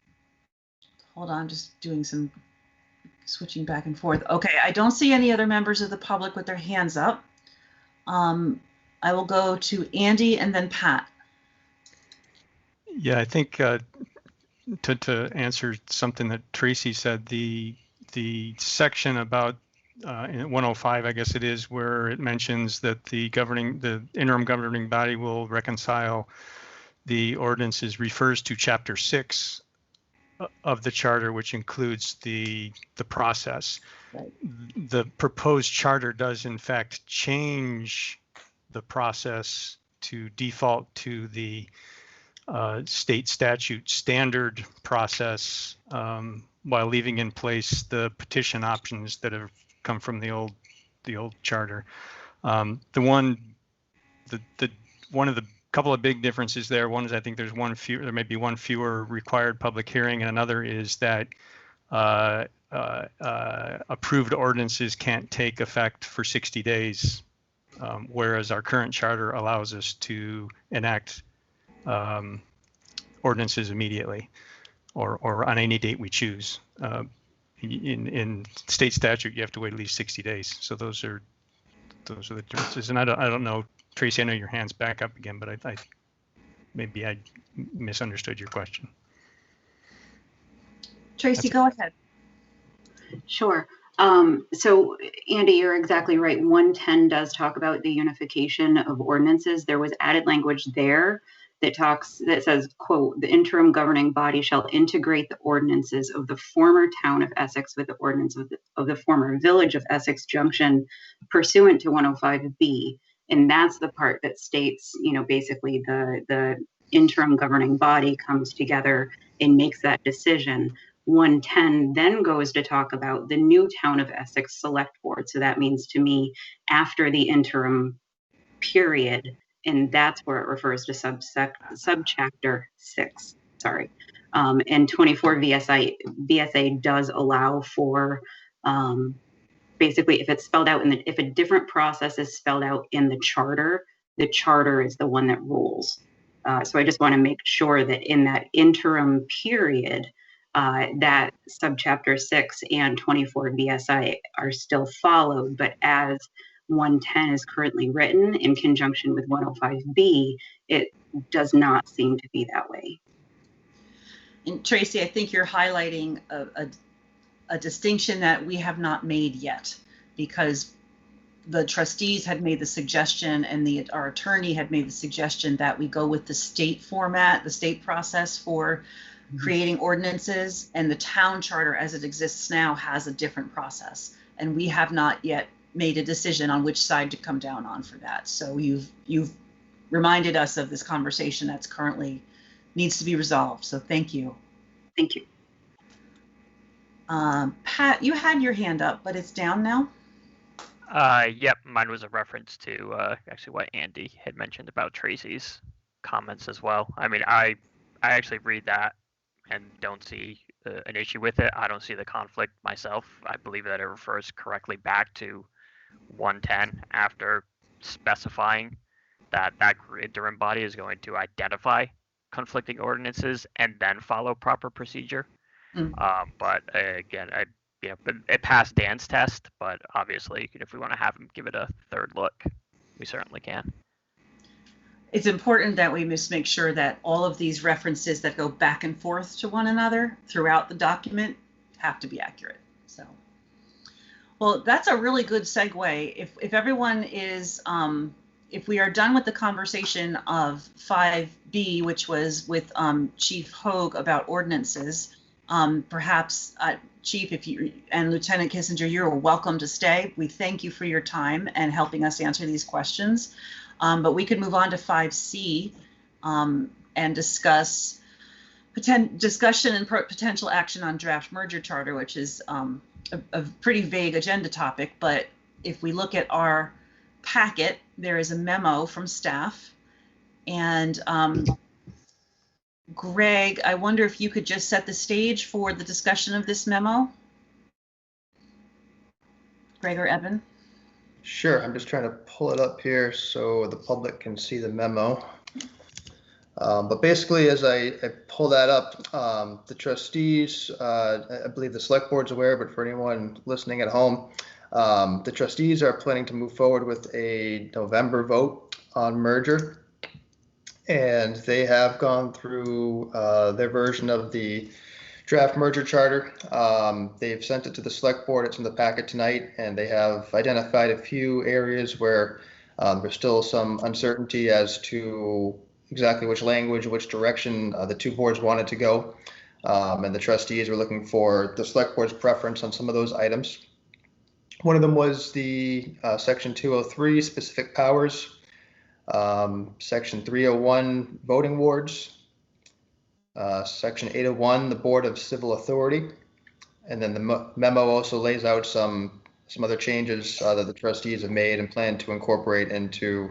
on, just doing some switching back and forth. Okay, I don't see any other members of the public with their hands up. I will go to Andy and then Pat. Yeah, I think to answer something that Tracy said, the section about in 105, I guess it is, where it mentions that the interim governing body will reconcile the ordinances, refers to Chapter 6 of the charter, which includes the process. Right. The proposed charter does in fact change the process to default to the state statute standard process, while leaving in place the petition options that have come from the old charter. One of the couple of big differences there. One is I think there may be one fewer required public hearing, and another is that approved ordinances can't take effect for 60 days, whereas our current charter allows us to enact ordinances immediately or on any date we choose. In state statute, you have to wait at least 60 days. So those are the differences. And I don't know, Tracy, I know your hand's back up again, but I maybe I misunderstood your question. Tracy, go ahead. Sure. So Andy, you're exactly right. 110 does talk about the unification of ordinances. There was added language there that says, quote, the interim governing body shall integrate the ordinances of the former town of Essex with the ordinance of the former village of Essex Junction pursuant to 105B. And that's the part that states, basically the interim governing body comes together and makes that decision. 110 then goes to talk about the new town of Essex Selectboard. So that means to me after the interim period, and that's where it refers to subchapter 6. Sorry, and 24 VSA does allow for basically if it's spelled out if a different process is spelled out in the charter is the one that rules. So I just want to make sure that in that interim period, that subchapter 6 and 24 VSI are still followed, but as 110 is currently written in conjunction with 105B, it does not seem to be that way. And Tracy, I think you're highlighting a distinction that we have not made yet, because the trustees had made the suggestion and our attorney had made the suggestion that we go with the state format, the state process for creating ordinances, and the town charter as it exists now has a different process. And we have not yet made a decision on which side to come down on for that. So you've reminded us of this conversation that's currently needs to be resolved. So thank you. Thank you. Pat, you had your hand up, but it's down now. Yep, mine was a reference to actually what Andy had mentioned about Tracy's comments as well. I mean, I actually read that and don't see an issue with it. I don't see the conflict myself. I believe that it refers correctly back to 110 after specifying that interim body is going to identify conflicting ordinances and then follow proper procedure. But again, it passed Dan's test, but obviously if we want to have him give it a third look, we certainly can. It's important that we just make sure that all of these references that go back and forth to one another throughout the document have to be accurate. So, well, that's a really good segue. If everyone is, if we are done with the conversation of 5B, which was with Chief Hoague about ordinances, perhaps Chief, and Lieutenant Kissinger, you're welcome to stay. We thank you for your time and helping us answer these questions. But we could move on to 5C and discussion and potential action on draft merger charter, which is a pretty vague agenda topic. But if we look at our packet, there is a memo from staff. And Greg, I wonder if you could just set the stage for the discussion of this memo. Greg or Evan? Sure, I'm just trying to pull it up here so the public can see the memo. But basically, as I pull that up, the trustees, I believe the select board's aware, but for anyone listening at home, the trustees are planning to move forward with a November vote on merger. And they have gone through their version of the draft merger charter. They've sent it to the select board. It's in the packet tonight, and they have identified a few areas where there's still some uncertainty as to exactly which language, which direction the two boards wanted to go. And the trustees were looking for the select board's preference on some of those items. One of them was the section 203 specific powers, section 301 voting wards, section 801 the Board of Civil Authority, and then the memo also lays out some other changes that the trustees have made and plan to incorporate into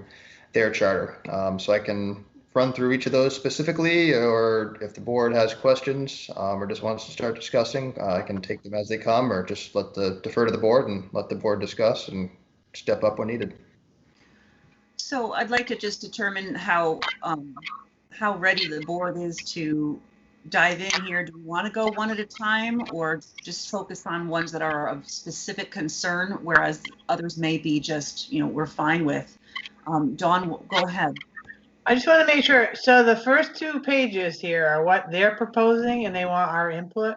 their charter. So I can run through each of those specifically, or if the board has questions or just wants to start discussing, I can take them as they come, or just defer to the board and let the board discuss and step up when needed. So I'd like to just determine how ready the board is to dive in here. Do we want to go one at a time, or just focus on ones that are of specific concern, whereas others may be just, we're fine with? Dawn, go ahead. I just want to make sure. So the first 2 pages here are what they're proposing, and they want our input.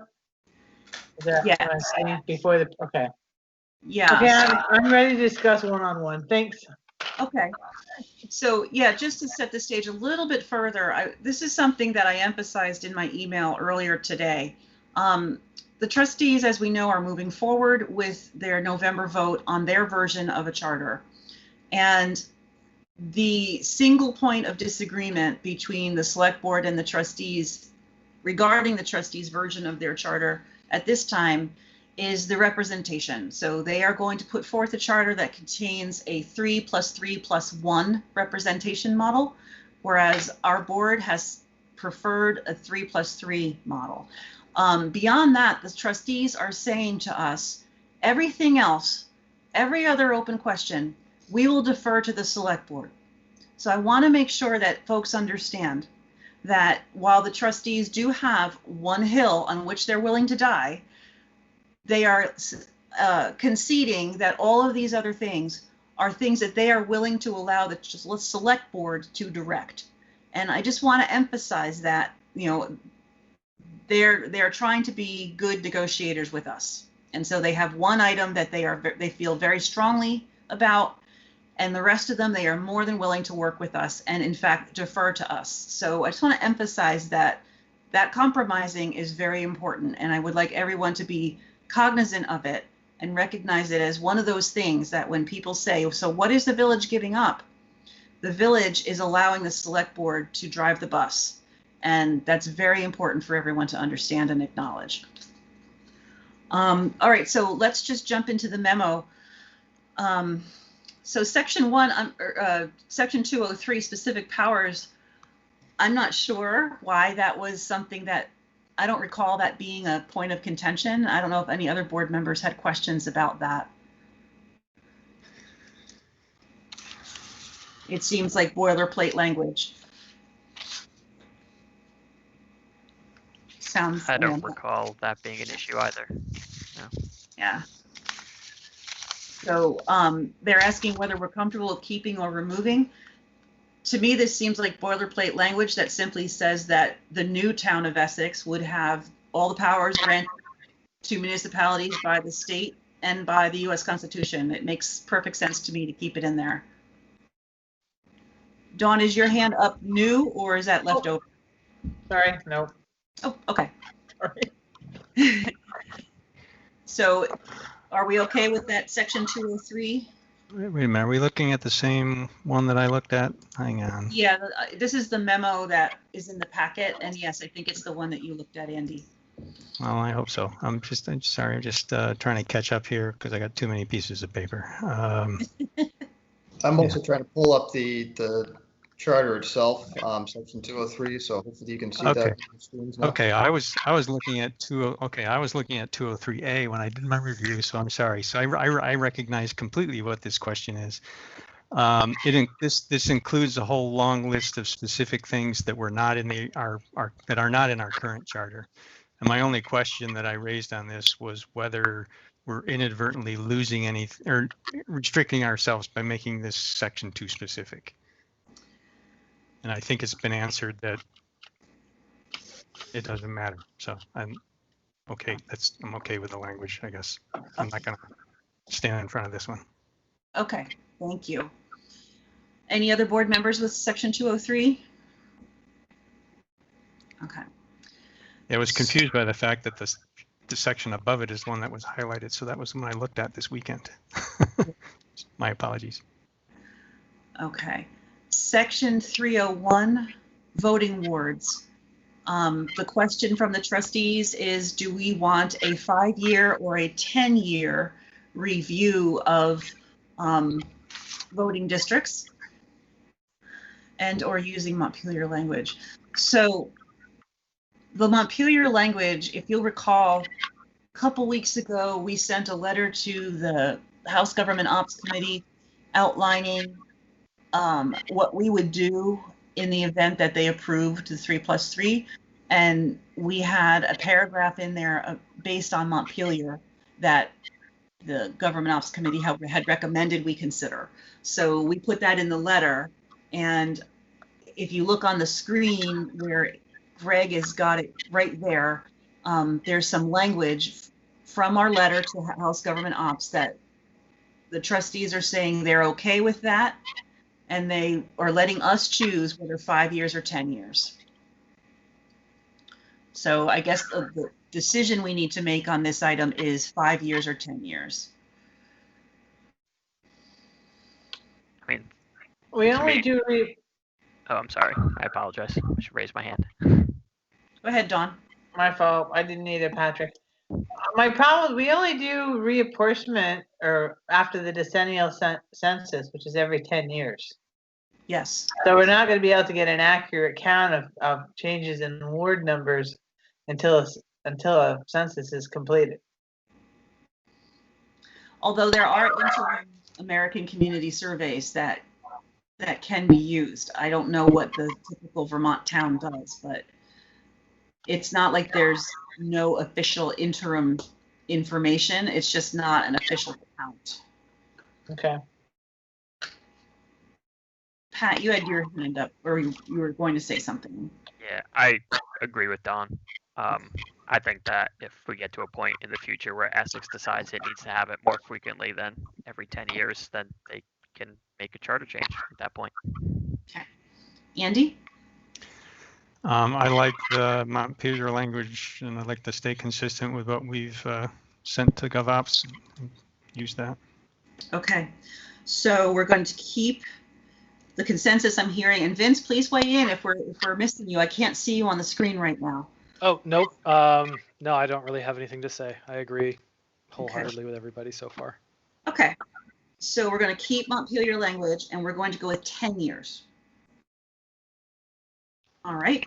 Is that Yes. what I'm saying before the? Okay. Yeah. Okay, I'm ready to discuss one-on-one. Thanks. Okay. So yeah, just to set the stage a little bit further, this is something that I emphasized in my email earlier today. The trustees, as we know, are moving forward with their November vote on their version of a charter. And the single point of disagreement between the select board and the trustees regarding the trustees' version of their charter at this time is the representation. So they are going to put forth a charter that contains a 3+3+1 representation model, whereas our board has preferred a 3+3 model. Beyond that, the trustees are saying to us, everything else, every other open question, we will defer to the select board. So I want to make sure that folks understand that while the trustees do have one hill on which they're willing to die, they are conceding that all of these other things are things that they are willing to allow the select board to direct. And I just want to emphasize that, they're trying to be good negotiators with us. And so they have one item that they feel very strongly about, and the rest of them, they are more than willing to work with us and in fact defer to us. So I just want to emphasize that compromising is very important, and I would like everyone to be cognizant of it and recognize it as one of those things that when people say, so what is the village giving up? The village is allowing the select board to drive the bus. And that's very important for everyone to understand and acknowledge. All right, so let's just jump into the memo. So section 203, specific powers, I'm not sure why that was something that, I don't recall that being a point of contention. I don't know if any other board members had questions about that. It seems like boilerplate language. Sounds. I don't recall that being an issue either. No. Yeah. So they're asking whether we're comfortable with keeping or removing. To me, this seems like boilerplate language that simply says that the new town of Essex would have all the powers granted to municipalities by the state and by the U.S. Constitution. It makes perfect sense to me to keep it in there. Dawn, is your hand up new or is that left over? Sorry, no. Oh, okay. So are we okay with that section 203? Wait a minute, are we looking at the same one that I looked at? Hang on. Yeah, this is the memo that is in the packet, and yes, I think it's the one that you looked at, Andy. Well, I hope so. I'm sorry, I'm just trying to catch up here because I got too many pieces of paper. I'm also trying to pull up the charter itself, section 203. So hopefully you can see that on the screens now. Okay, I was looking at 203A when I did my review. So I'm sorry. So I recognize completely what this question is. This includes a whole long list of specific things that were not in that are not in our current charter. And my only question that I raised on this was whether we're inadvertently losing any or restricting ourselves by making this section too specific. And I think it's been answered that it doesn't matter. So I'm okay. I'm okay with the language, I guess. I'm not going to stand in front of this one. Okay, thank you. Any other board members with section 203? Okay. I was confused by the fact that the section above it is the one that was highlighted. So that was when I looked at this weekend. My apologies. Okay. Section 301, voting wards. The question from the trustees is, do we want a 5-year or a 10-year review of voting districts and or using Montpelier language? So the Montpelier language, if you'll recall, a couple weeks ago, we sent a letter to the House Government Ops Committee outlining what we would do in the event that they approved the 3+3. And we had a paragraph in there based on Montpelier that the Government Ops Committee had recommended we consider. So we put that in the letter. And if you look on the screen where Greg has got it right there, there's some language from our letter to House Government Ops that the trustees are saying they're okay with that. And they are letting us choose whether 5 years or 10 years. So I guess the decision we need to make on this item is 5 years or 10 years. I mean, We only do oh, I'm sorry. I apologize. I should raise my hand. Go ahead, Dawn. my fault. I didn't either, Patrick. My problem is we only do reapportionment or after the decennial census, which is every 10 years. Yes. So we're not going to be able to get an accurate count of changes in ward numbers until a census is completed. Although there are interim American community surveys that can be used. I don't know what the typical Vermont town does, but it's not like there's no official interim information. It's just not an official count. Okay. Pat, you had your hand up, or you were going to say something. Yeah, I agree with Don. I think that if we get to a point in the future where Essex decides it needs to have it more frequently than every 10 years, then they can make a charter change at that point. Okay. Andy? I like the Montpelier language, and I like to stay consistent with what we've sent to GovOps. Use that. Okay. So we're going to keep the consensus I'm hearing. And Vince, please weigh in if we're missing you. I can't see you on the screen right now. Oh, nope. No, I don't really have anything to say. I agree wholeheartedly with everybody so far. Okay. So we're going to keep Montpelier language, and we're going to go with 10 years. All right.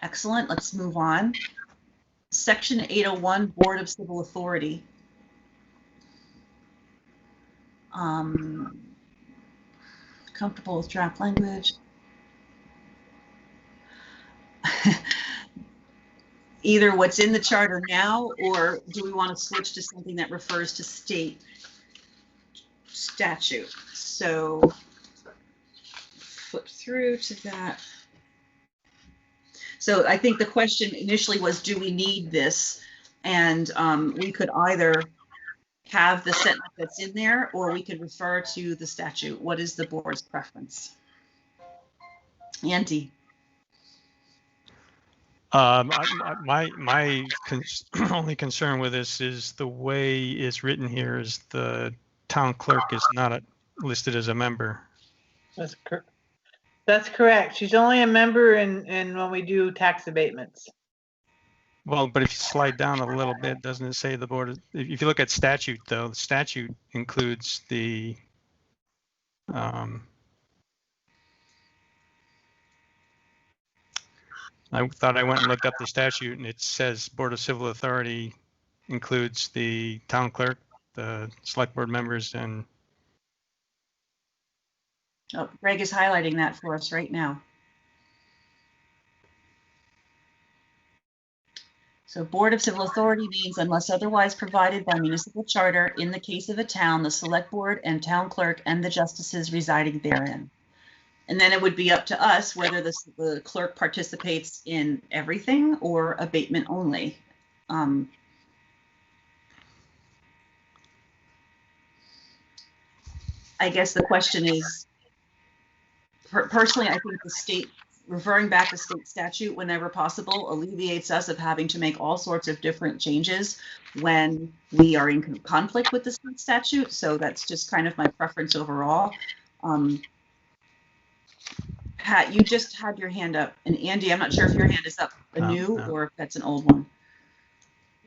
Excellent. Let's move on. Section 801, Board of Civil Authority. Comfortable with draft language. Either what's in the charter now, or do we want to switch to something that refers to state statute? So flip through to that. So I think the question initially was, do we need this? And we could either have the sentence that's in there, or we could refer to the statute. What is the board's preference? Andy? My only concern with this is the way it's written here is the town clerk is not listed as a member. That's correct. She's only a member in when we do tax abatements. Well, but if you slide down a little bit, doesn't it say the board? If you look at statute, though, the statute includes the I thought I went and looked up the statute, and it says Board of Civil Authority includes the town clerk, the select board members, and Oh, Greg is highlighting that for us right now. So Board of Civil Authority means unless otherwise provided by municipal charter, in the case of a town, the select board and town clerk and the justices residing therein. And then it would be up to us whether the clerk participates in everything or abatement only. I guess the question is, personally, I think the state, referring back to state statute whenever possible, alleviates us of having to make all sorts of different changes when we are in conflict with the state statute. So that's just kind of my preference overall. Pat, you just had your hand up, and Andy, I'm not sure if your hand is up anew or if that's an old one.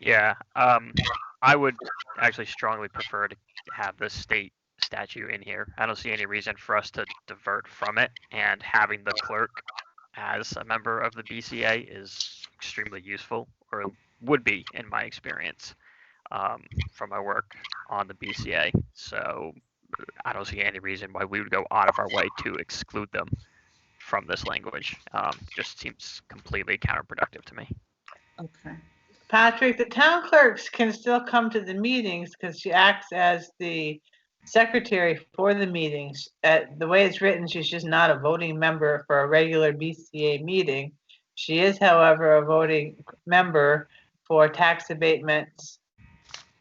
Yeah, I would actually strongly prefer to have the state statute in here. I don't see any reason for us to divert from it, and having the clerk as a member of the BCA is extremely useful, or would be in my experience from my work on the BCA. So I don't see any reason why we would go out of our way to exclude them from this language. Just seems completely counterproductive to me. Okay. Patrick, the town clerks can still come to the meetings because she acts as the secretary for the meetings. The way it's written, she's just not a voting member for a regular BCA meeting. She is, however, a voting member for tax abatements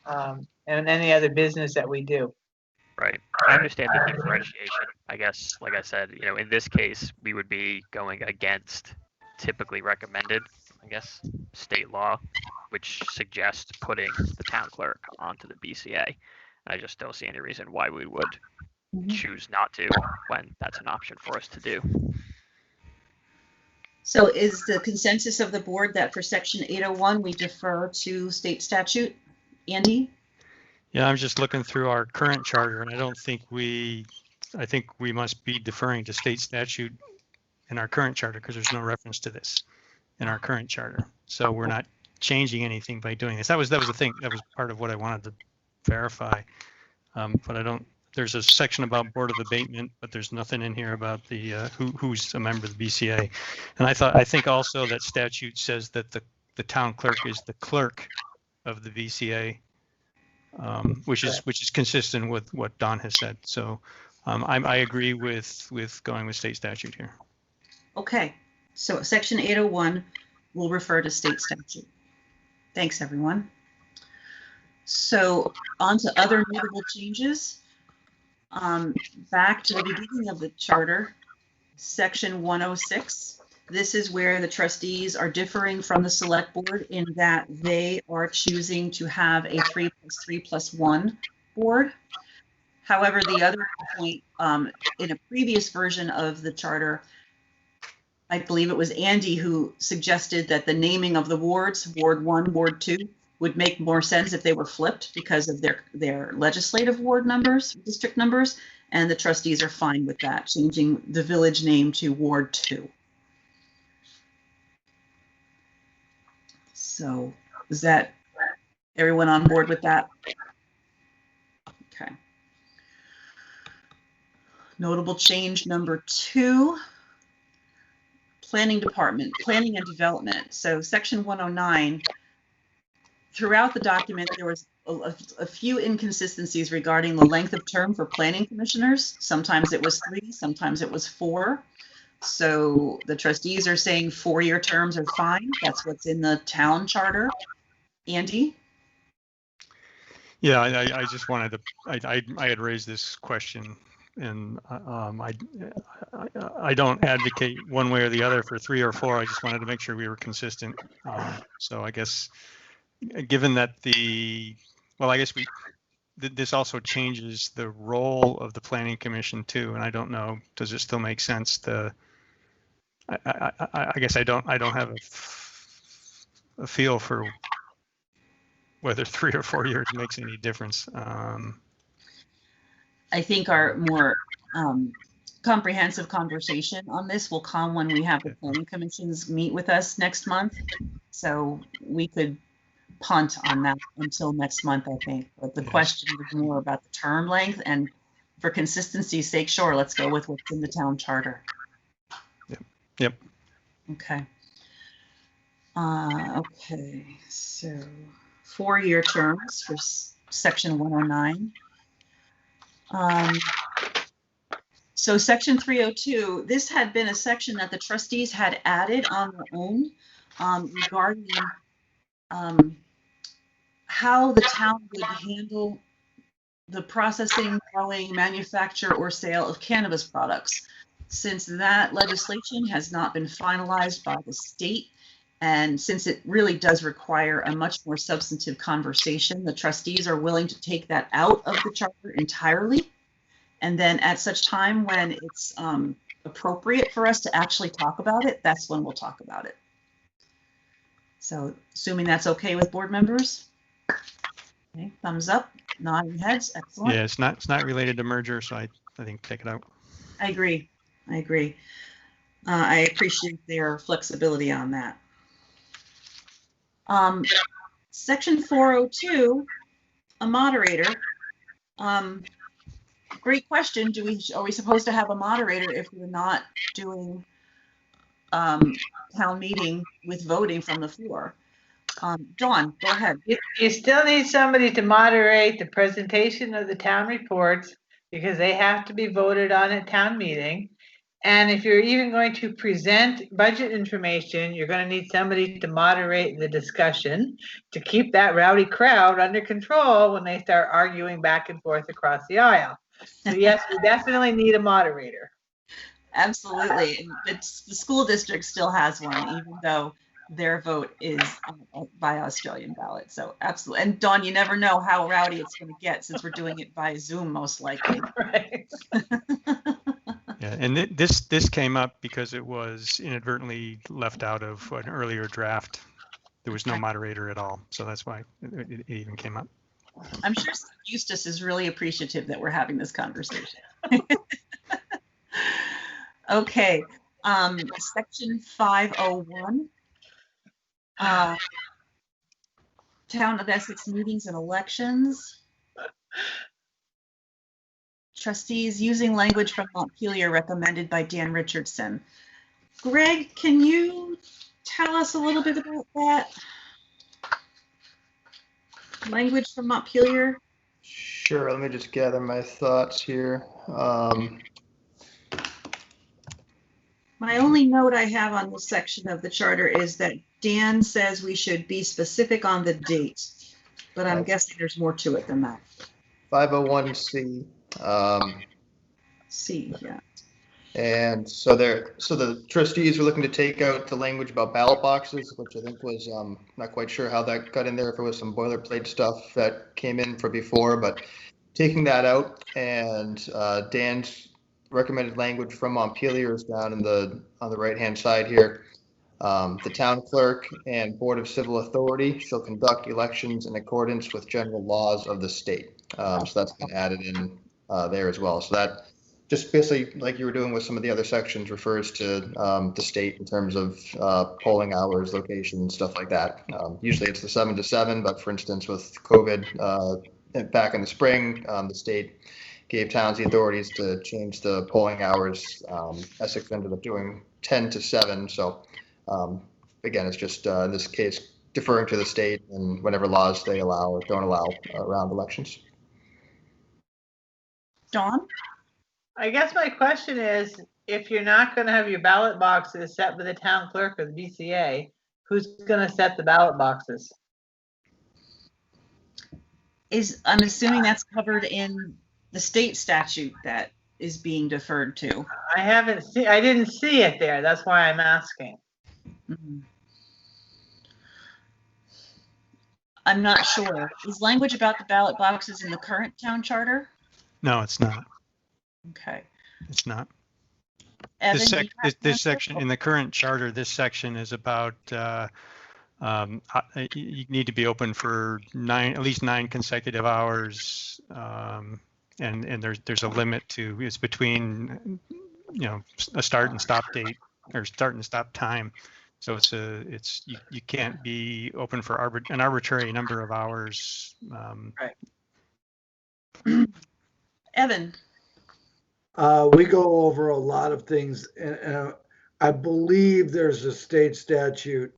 and any other business that we do. Right. I understand the differentiation. I guess, like I said, in this case, we would be going against typically recommended, I guess, state law, which suggests putting the town clerk onto the BCA. I just don't see any reason why we would choose not to when that's an option for us to do. So is the consensus of the board that for section 801, we defer to state statute? Andy? Yeah, I'm just looking through our current charter, and I think we must be deferring to state statute in our current charter because there's no reference to this in our current charter. So we're not changing anything by doing this. That was the thing. That was part of what I wanted to verify. But there's a section about Board of Abatement, but there's nothing in here about the who's a member of the BCA. And I think also that statute says that the town clerk is the clerk of the BCA. Which is consistent with what Don has said. So I agree with going with state statute here. Okay, so section 801 will refer to state statute. Thanks, everyone. So on to other notable changes. Back to the beginning of the charter, section 106. This is where the trustees are differing from the select board in that they are choosing to have a 3+3+1 board. However, the other point, in a previous version of the charter, I believe it was Andy who suggested that the naming of the wards, Ward 1, Ward 2, would make more sense if they were flipped because of their legislative ward numbers, district numbers, and the trustees are fine with that, changing the village name to Ward 2. So is that everyone on board with that? Okay. Notable change number 2, planning department, planning and development. So section 109, throughout the document, there was a few inconsistencies regarding the length of term for planning commissioners. Sometimes it was 3, sometimes it was 4. So the trustees are saying 4-year terms are fine. That's what's in the town charter. Andy? Yeah, I just wanted to, I had raised this question, and I don't advocate one way or the other for 3 or 4. I just wanted to make sure we were consistent. So I guess, given that this also changes the role of the planning commission too, and I don't know, does it still make sense to? I guess I don't have a feel for whether 3 or 4 years makes any difference. I think our more comprehensive conversation on this will come when we have the planning commissions meet with us next month. So we could punt on that until next month, I think. But the question is more about the term length, and for consistency's sake, sure, let's go with what's in the town charter. Yep. Okay. Okay, so 4-year terms for section 109. So section 302, this had been a section that the trustees had added on their own regarding how the town would handle the processing, growing, manufacture, or sale of cannabis products. Since that legislation has not been finalized by the state, and since it really does require a much more substantive conversation, the trustees are willing to take that out of the charter entirely. And then at such time when it's appropriate for us to actually talk about it, that's when we'll talk about it. So assuming that's okay with board members? Okay, thumbs up, nodding heads, excellent. Yeah, it's not related to merger, so I think take it out. I agree. I agree. I appreciate their flexibility on that. Section 402, a moderator. Great question. Are we supposed to have a moderator if we're not doing town meeting with voting from the floor? Dawn, go ahead. You still need somebody to moderate the presentation of the town reports because they have to be voted on at town meeting. And if you're even going to present budget information, you're going to need somebody to moderate the discussion to keep that rowdy crowd under control when they start arguing back and forth across the aisle. So yes, we definitely need a moderator. Absolutely. The school district still has one, even though their vote is by Australian ballot. So absolutely. And Dawn, you never know how rowdy it's going to get since we're doing it by Zoom, most likely. Right. Yeah, and this came up because it was inadvertently left out of an earlier draft. There was no moderator at all, so that's why it even came up. I'm sure Eustace is really appreciative that we're having this conversation. Okay, section 501. Town of Essex meetings and elections. Trustees using language from Montpelier recommended by Dan Richardson. Greg, can you tell us a little bit about that? Language from Montpelier? Sure, let me just gather my thoughts here. My only note I have on this section of the charter is that Dan says we should be specific on the date, but I'm guessing there's more to it than that. 501C. C, yeah. And so the trustees were looking to take out the language about ballot boxes, which I think was, not quite sure how that got in there, if it was some boilerplate stuff that came in from before, but taking that out, and Dan's recommended language from Montpelier is down on the right-hand side here. The town clerk and Board of Civil Authority shall conduct elections in accordance with general laws of the state. So that's been added in there as well. So that just basically, like you were doing with some of the other sections, refers to the state in terms of polling hours, location, stuff like that. Usually it's the 7 to 7, but for instance, with COVID back in the spring, the state gave towns the authorities to change the polling hours. Essex ended up doing 10 to 7. So again, it's just in this case deferring to the state and whatever laws they allow or don't allow around elections. Dawn? I guess my question is, if you're not going to have your ballot boxes set by the town clerk or the BCA, who's going to set the ballot boxes? I'm assuming that's covered in the state statute that is being deferred to. I didn't see it there. That's why I'm asking. Mm-hmm. I'm not sure. Is language about the ballot boxes in the current town charter? No, it's not. Okay. It's not. Evan, this section in the current charter, this section is about you need to be open for at least 9 consecutive hours, and there's a limit to, it's between, a start and stop date or start and stop time. So you can't be open for an arbitrary number of hours. Right. Evan. We go over a lot of things, and I believe there's a state statute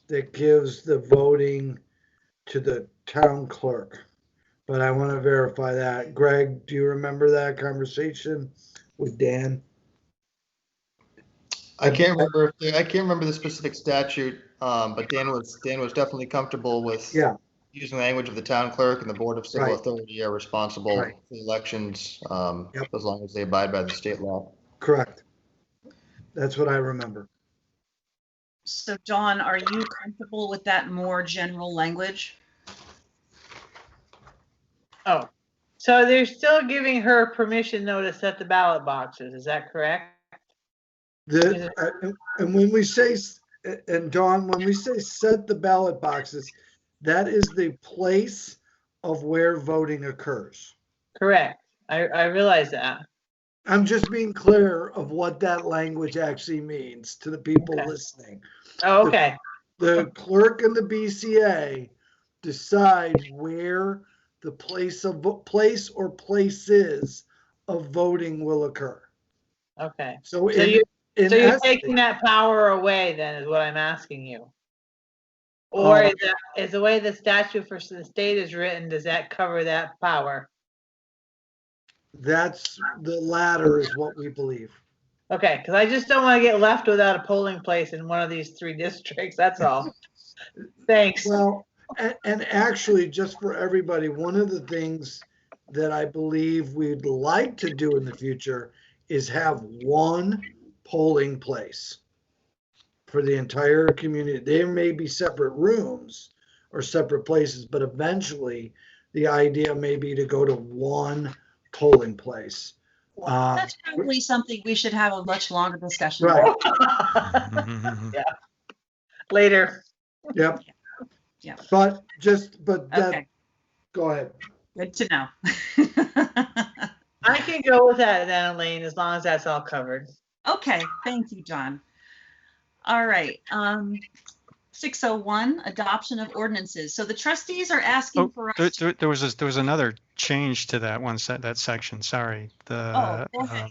that gives the voting to the town clerk, but I want to verify that. Greg, do you remember that conversation with Dan? I can't remember the specific statute, but Dan was definitely comfortable with Yeah, using the language of the town clerk, and the Board of Civil Right. Authority are responsible Right. for elections, Yep. as long as they abide by the state law. correct. That's what I remember. So Dawn, are you comfortable with that more general language? Oh, so they're still giving her permission though to set the ballot boxes, is that correct? And when we say, and Dawn, when we say set the ballot boxes, that is the place of where voting occurs. Correct. I realize that. I'm just being clear of what that language actually means to the people Okay. listening. Oh, okay. The clerk and the BCA decide where the place or places of voting will occur. Okay. So So in you're essence, taking that power away then is what I'm asking you. Or is the way the statute for the state is written, does that cover that power? that's the latter is what we believe. Okay, because I just don't want to get left without a polling place in one of these 3 districts, that's all. Thanks. Well, and actually, just for everybody, one of the things that I believe we'd like to do in the future is have one polling place for the entire community. There may be separate rooms or separate places, but eventually the idea may be to go to one polling place. That's probably something we should have a much longer discussion Right. about. Yeah. Later. Yep. Yeah. But that, Okay, go ahead. good to know. I can go with that then, Elaine, as long as that's all covered. Okay, thank you, John. All right, 601, adoption of ordinances. So the trustees are asking for us. There was another change to that that section. Sorry. Oh, go ahead.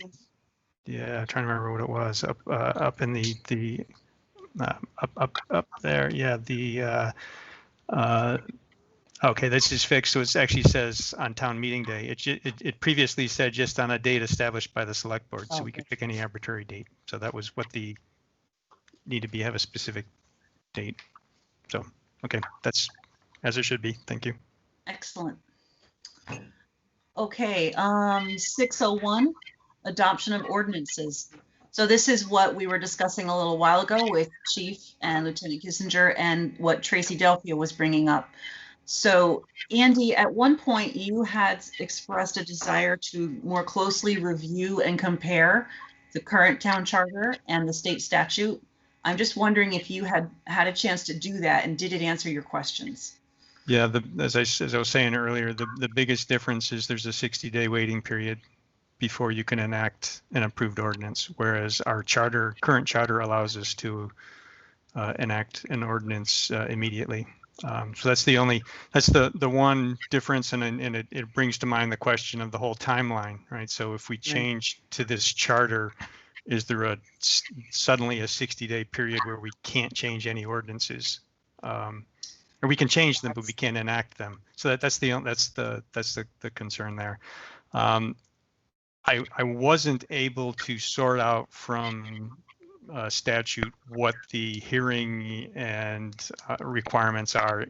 Yeah, I'm trying to remember what it was up in the up there. Yeah, okay, this is fixed. So it actually says on town meeting day. It previously said just on a date established by the select board, so we could pick any arbitrary date. So that was what the need to be, have a specific date. So, okay, that's as it should be. Thank you. Excellent. Okay, 601, adoption of ordinances. So this is what we were discussing a little while ago with Chief and Lieutenant Kissinger and what Tracy Delphia was bringing up. So Andy, at one point you had expressed a desire to more closely review and compare the current town charter and the state statute. I'm just wondering if you had a chance to do that and did it answer your questions? Yeah, as I was saying earlier, the biggest difference is there's a 60-day waiting period before you can enact an approved ordinance, whereas our current charter allows us to enact an ordinance immediately. So that's the one difference, and it brings to mind the question of the whole timeline, right? So if we change to this charter, is there suddenly a 60-day period where we can't change any ordinances? Or we can change them, but we can't enact them. So that's the concern there. I wasn't able to sort out from statute what the hearing and requirements are.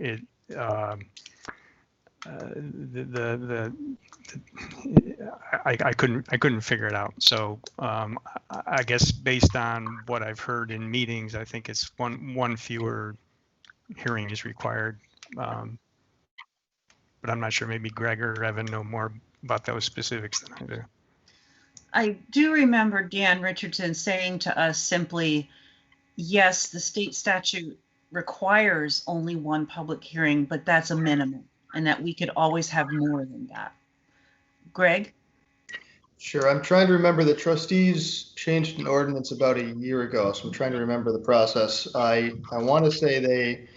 I couldn't figure it out. So I guess based on what I've heard in meetings, I think it's one fewer hearing is required. But I'm not sure. Maybe Greg or Evan know more about those specifics than I do. I do remember Dan Richardson saying to us simply, yes, the state statute requires only one public hearing, but that's a minimum, and that we could always have more than that. Greg? Sure, I'm trying to remember. The trustees changed an ordinance about a year ago, so I'm trying to remember the process. I want to say they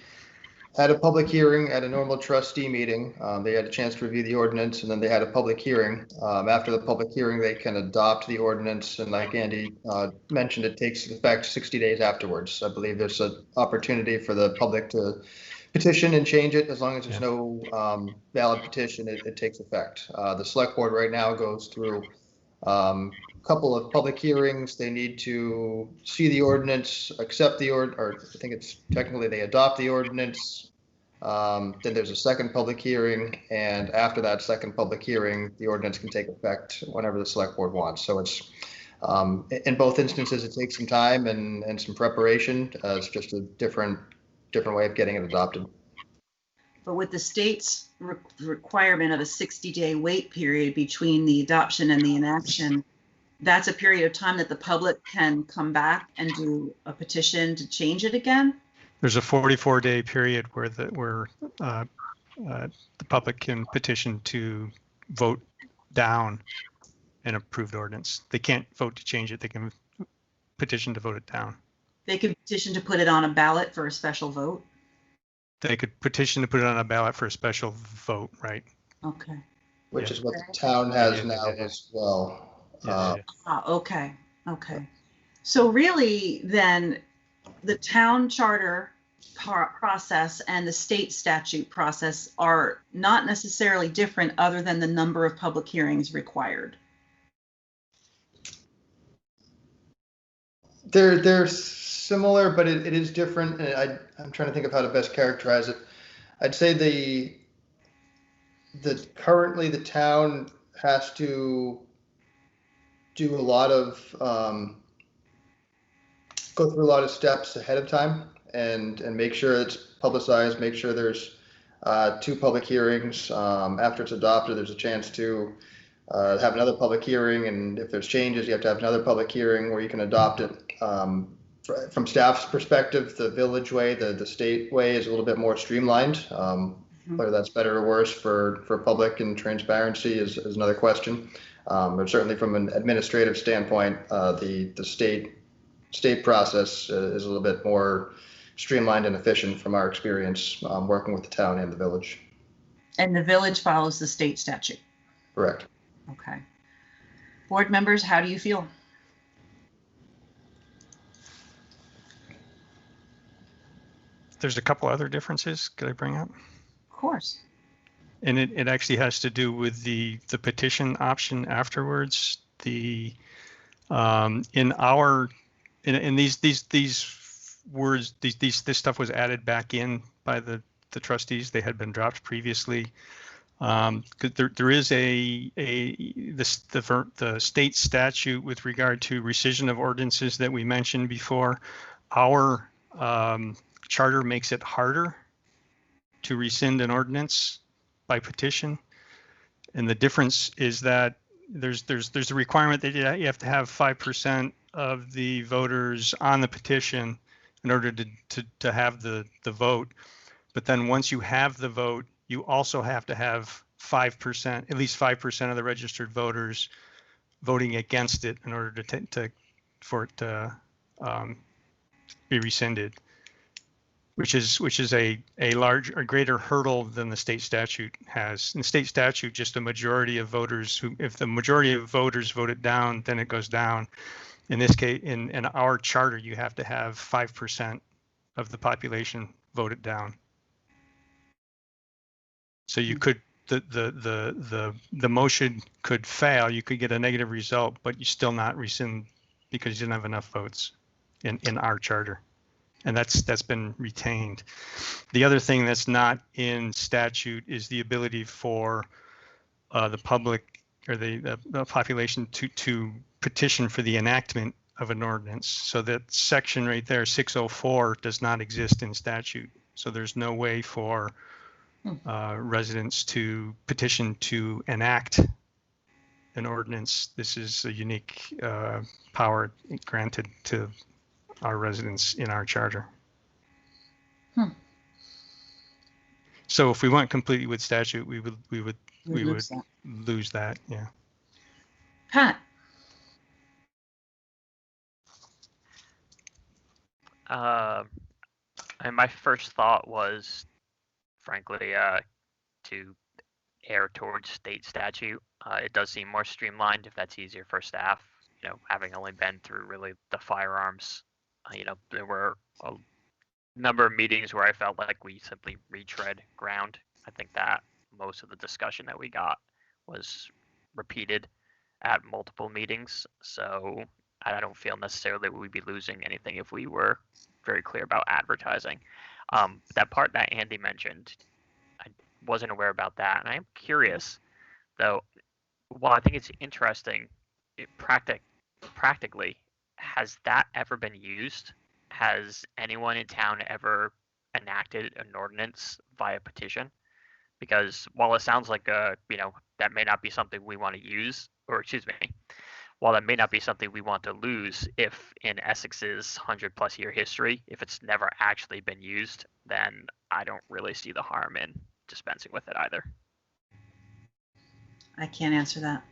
had a public hearing at a normal trustee meeting. They had a chance to review the ordinance, and then they had a public hearing. After the public hearing, they can adopt the ordinance, and like Andy mentioned, it takes effect 60 days afterwards. I believe there's an opportunity for the public to petition and change it. As long as there's no valid petition, it takes effect. The select board right now goes through a couple of public hearings. They need to see the ordinance, accept the or I think it's technically they adopt the ordinance. Then there's a second public hearing, and after that second public hearing, the ordinance can take effect whenever the select board wants. So it's in both instances, it takes some time and some preparation. It's just a different way of getting it adopted. But with the state's requirement of a 60-day wait period between the adoption and the enaction, that's a period of time that the public can come back and do a petition to change it again? There's a 44-day period where the public can petition to vote down an approved ordinance. They can't vote to change it. They can petition to vote it down. They could petition to put it on a ballot for a special vote? They could petition to put it on a ballot for a special vote, right? Okay. Which is what the town has now as well. Okay. So really, then, the town charter process and the state statute process are not necessarily different, other than the number of public hearings required. They're similar, but it is different. And I'm trying to think of how to best characterize it. I'd say currently the town has to do a lot of go through a lot of steps ahead of time and make sure it's publicized, make sure there's 2 public hearings. After it's adopted, there's a chance to have another public hearing, and if there's changes, you have to have another public hearing where you can adopt it. From staff's perspective, the village way, the state way is a little bit more streamlined. Whether that's better or worse for public and transparency is another question. But certainly from an administrative standpoint, the state process is a little bit more streamlined and efficient from our experience working with the town and the village. And the village follows the state statute? Correct. Okay. Board members, how do you feel? There's a couple other differences. Could I bring up? Of course. And it actually has to do with the petition option afterwards. In these words, this stuff was added back in by the trustees. They had been dropped previously. There is the state statute with regard to rescission of ordinances that we mentioned before. Our charter makes it harder to rescind an ordinance by petition, and the difference is that there's a requirement that you have to have 5% of the voters on the petition in order to have the vote. But then once you have the vote, you also have to have 5%, at least 5% of the registered voters voting against it in order for it to be rescinded, which is a greater hurdle than the state statute has. In the state statute, just a majority of voters if the majority of voters vote it down, then it goes down. In this case, in our charter, you have to have 5% of the population vote it down. So you could the motion could fail. You could get a negative result, but you still not rescind because you didn't have enough votes in our charter, and that's been retained. The other thing that's not in statute is the ability for the public or the population to petition for the enactment of an ordinance. So that section right there, 604, does not exist in statute. So there's no way for residents to petition to enact an ordinance. This is a unique power granted to our residents in our charter. So if we went completely with statute, we would lose that. Yeah. Pat. And my first thought was frankly, to err towards state statute. It does seem more streamlined if that's easier for staff. You know, having only been through really the firearms, you know, there were a number of meetings where I felt like we simply retread ground. I think that most of the discussion that we got was repeated at multiple meetings. So I don't feel necessarily that we'd be losing anything if we were very clear about advertising. That part that Andy mentioned, I wasn't aware about that. And I am curious, though, while I think it's interesting, practically, has that ever been used? Has anyone in town ever enacted an ordinance via petition? Because while it sounds like you know, that may not be something we want to use, or excuse me, while that may not be something we want to lose, if in Essex's 100+ year history, if it's never actually been used, then I don't really see the harm in dispensing with it either. I can't answer that.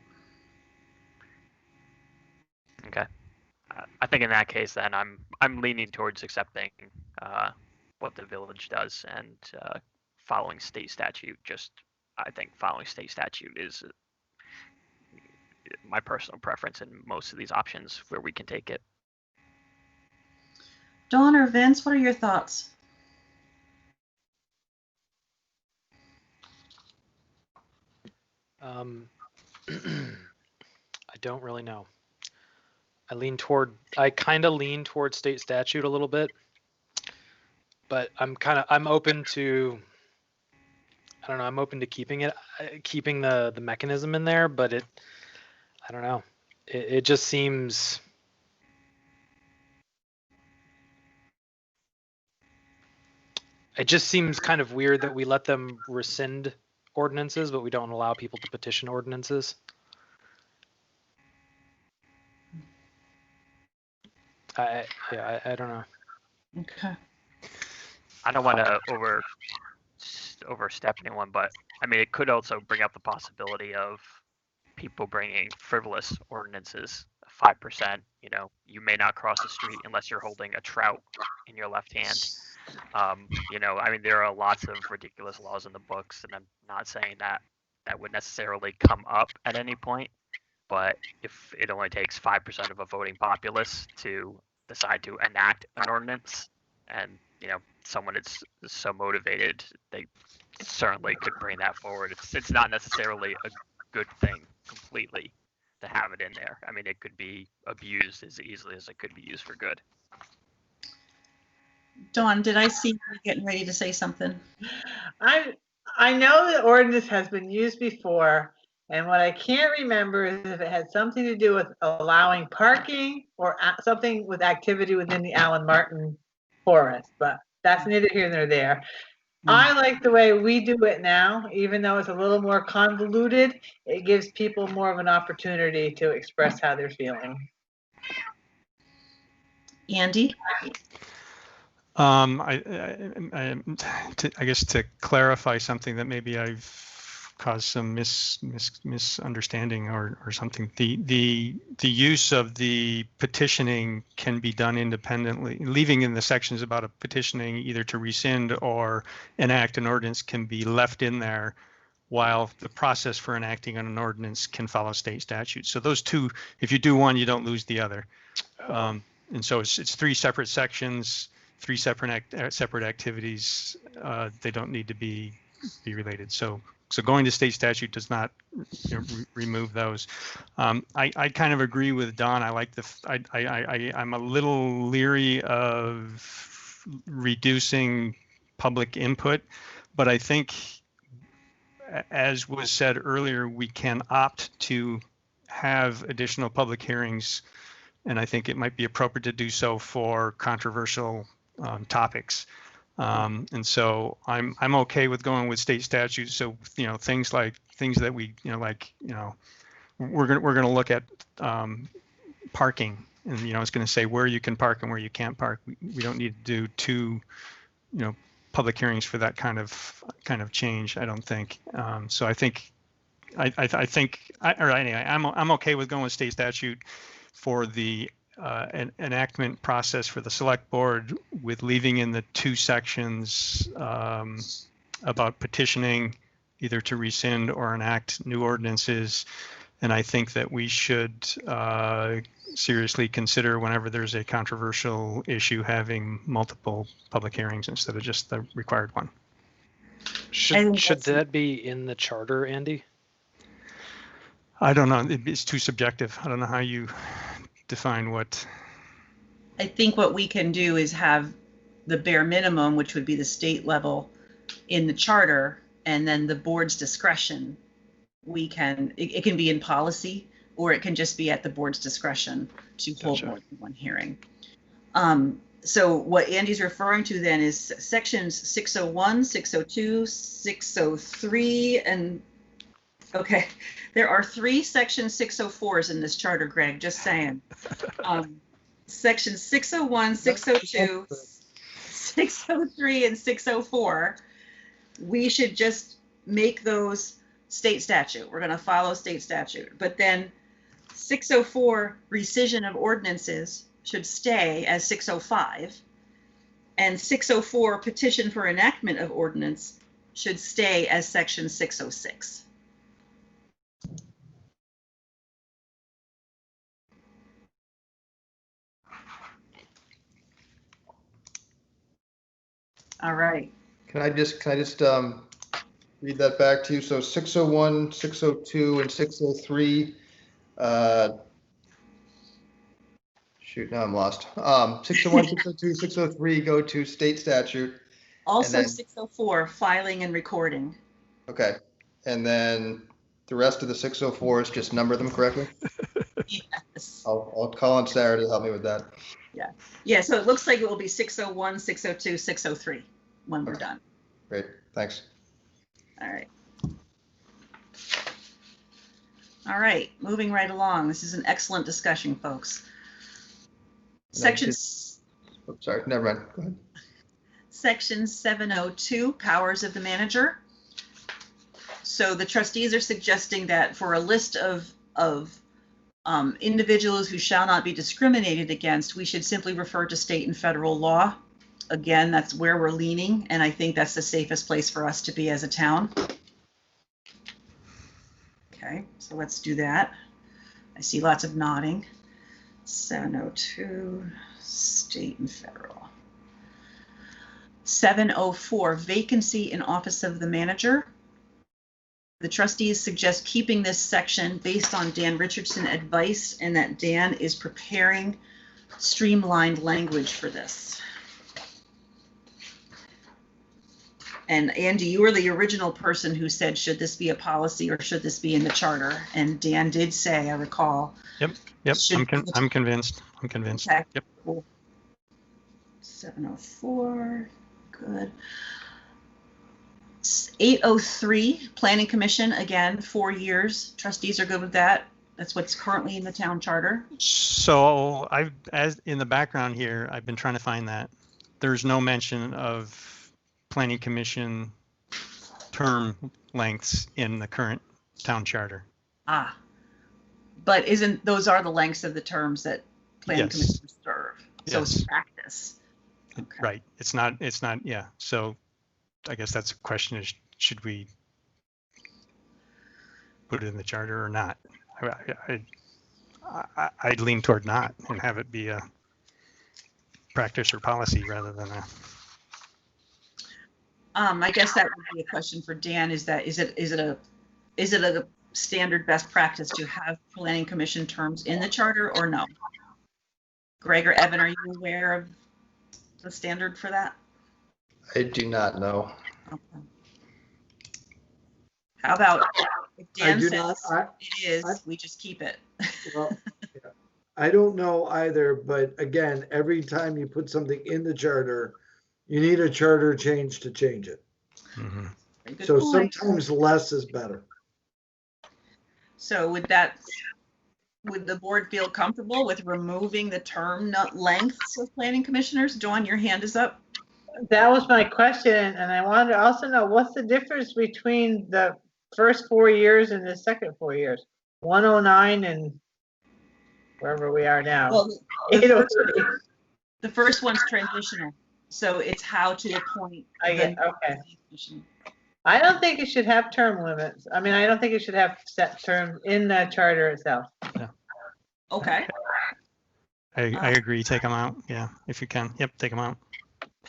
Okay. I think in that case, then I'm leaning towards accepting what the village does and following state statute. Just I think following state statute is my personal preference in most of these options where we can take it. Dawn or Vince, what are your thoughts? I don't really know. I kind of lean toward state statute a little bit, but I'm open to, I don't know, I'm open to keeping the mechanism in there, but I don't know. It just seems, kind of weird that we let them rescind ordinances, but we don't allow people to petition ordinances. I don't know. Okay. I don't want to overstep anyone, but I mean, it could also bring up the possibility of people bringing frivolous ordinances. 5%, you know, you may not cross the street unless you're holding a trout in your left hand. You know, I mean, there are lots of ridiculous laws in the books, and I'm not saying that would necessarily come up at any point. But if it only takes 5% of a voting populace to decide to enact an ordinance, and you know someone is so motivated, they certainly could bring that forward. It's not necessarily a good thing completely to have it in there. I mean, it could be abused as easily as it could be used for good. Dawn, did I see you getting ready to say something? I know the ordinance has been used before. And what I can't remember is if it had something to do with allowing parking or something with activity within the Allen Martin Forest, but that's neither here nor there. I like the way we do it now, even though it's a little more convoluted. It gives people more of an opportunity to express how they're feeling. Andy? I guess to clarify something that maybe I've caused some misunderstanding or something. The use of the petitioning can be done independently. Leaving in the sections about a petitioning either to rescind or enact an ordinance can be left in there, while the process for enacting an ordinance can follow state statute. So those two, if you do one, you don't lose the other. And so it's 3 separate sections, 3 separate activities. They don't need to be related. So going to state statute does not remove those. I kind of agree with Don. I like I'm a little leery of reducing public input, but I think, as was said earlier, we can opt to have additional public hearings, and I think it might be appropriate to do so for controversial topics. And so I'm okay with going with state statutes. So, you know, things that we, you know, like, you know, we're going to look at parking, and, you know, it's going to say where you can park and where you can't park. We don't need to do 2, you know, public hearings for that kind of change, I don't think. So I think anyway, I'm okay with going with state statute for the an enactment process for the select board, with leaving in the 2 sections about petitioning either to rescind or enact new ordinances. And I think that we should seriously consider, whenever there's a controversial issue, having multiple public hearings instead of just the required one. Should that be in the charter, Andy? I don't know. It's too subjective. I don't know how you define what. I think what we can do is have the bare minimum, which would be the state level, in the charter, and then the board's discretion. We can, it can be in policy, or it can just be at the board's discretion to hold more than one hearing. So what Andy's referring to then is sections 601, 602, 603, and okay, there are 3 section 604s in this charter, Greg, just saying. Section 601, 602, 603, and 604, we should just make those state statute. We're going to follow state statute. But then 604, rescission of ordinances, should stay as 605. And 604, petition for enactment of ordinance, should stay as section 606. All right. Can I just read that back to you? So 601, 602, and 603. Shoot, now I'm lost. 601, 602, 603 go to state statute. Also then, 604, filing and recording. Okay. And then the rest of the 604s, just number them correctly? Yes. I'll call on Sarah to help me with that. Yeah. Yeah, so it looks like it will be 601, 602, 603 when we're done. Great. Thanks. All right. All right, moving right along. This is an excellent discussion, folks. Sorry, never mind. Go ahead. Section 702, powers of the manager. So the trustees are suggesting that for a list of individuals who shall not be discriminated against, we should simply refer to state and federal law. Again, that's where we're leaning, and I think that's the safest place for us to be as a town. Okay, so let's do that. I see lots of nodding. 702, state and federal. 704, vacancy in office of the manager. The trustees suggest keeping this section based on Dan Richardson advice, and that Dan is preparing streamlined language for this. And Andy, you were the original person who said, should this be a policy or should this be in the charter? And Dan did say, I recall. Yep. I'm convinced. I'm convinced. Okay. Yep. Cool. 704, good. 803, Planning Commission, again, 4 years. Trustees are good with that. That's what's currently in the town charter. So as in the background here, I've been trying to find that. There's no mention of Planning Commission term lengths in the current town charter. Ah, but those are the lengths of the terms that Planning Commissioners serve. So it's practice. Okay. Right. It's not, yeah. So I guess that's a question is, should we put it in the charter or not? I'd lean toward not and have it be a practice or policy rather than a. I guess that would be a question for Dan. Is it a standard best practice to have Planning Commission terms in the charter or no? Greg or Evan, are you aware of the standard for that? I do not know. Okay. How about if Dan says it is, we just keep it? Well, yeah. I don't know either, but again, every time you put something in the charter, you need a charter change to change it. Mm-hmm. So sometimes less is better. So would the board feel comfortable with removing the term lengths of planning commissioners? Dawn, your hand is up. That was my question, and I wanted to also know what's the difference between the first 4 years and the second 4 years? 109 and wherever we are now. Well, 803. The first one's transitional, so it's how to appoint. Okay. I don't think it should have term limits. I mean, I don't think it should have set terms in the charter itself. Okay. I agree. Take them out. Yeah, if you can. Yep, take them out.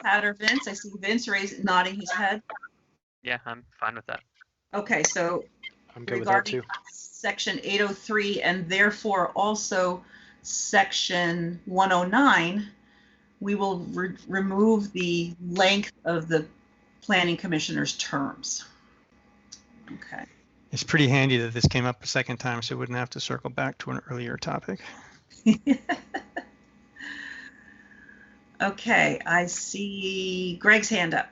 Pat or Vince? I see Vince nodding his head. Yeah, I'm fine with that. Okay, so I'm good with that regarding too. section 803 and therefore also section 109, we will remove the length of the planning commissioner's terms. Okay. It's pretty handy that this came up a second time, so we wouldn't have to circle back to an earlier topic. Okay, I see Greg's hand up.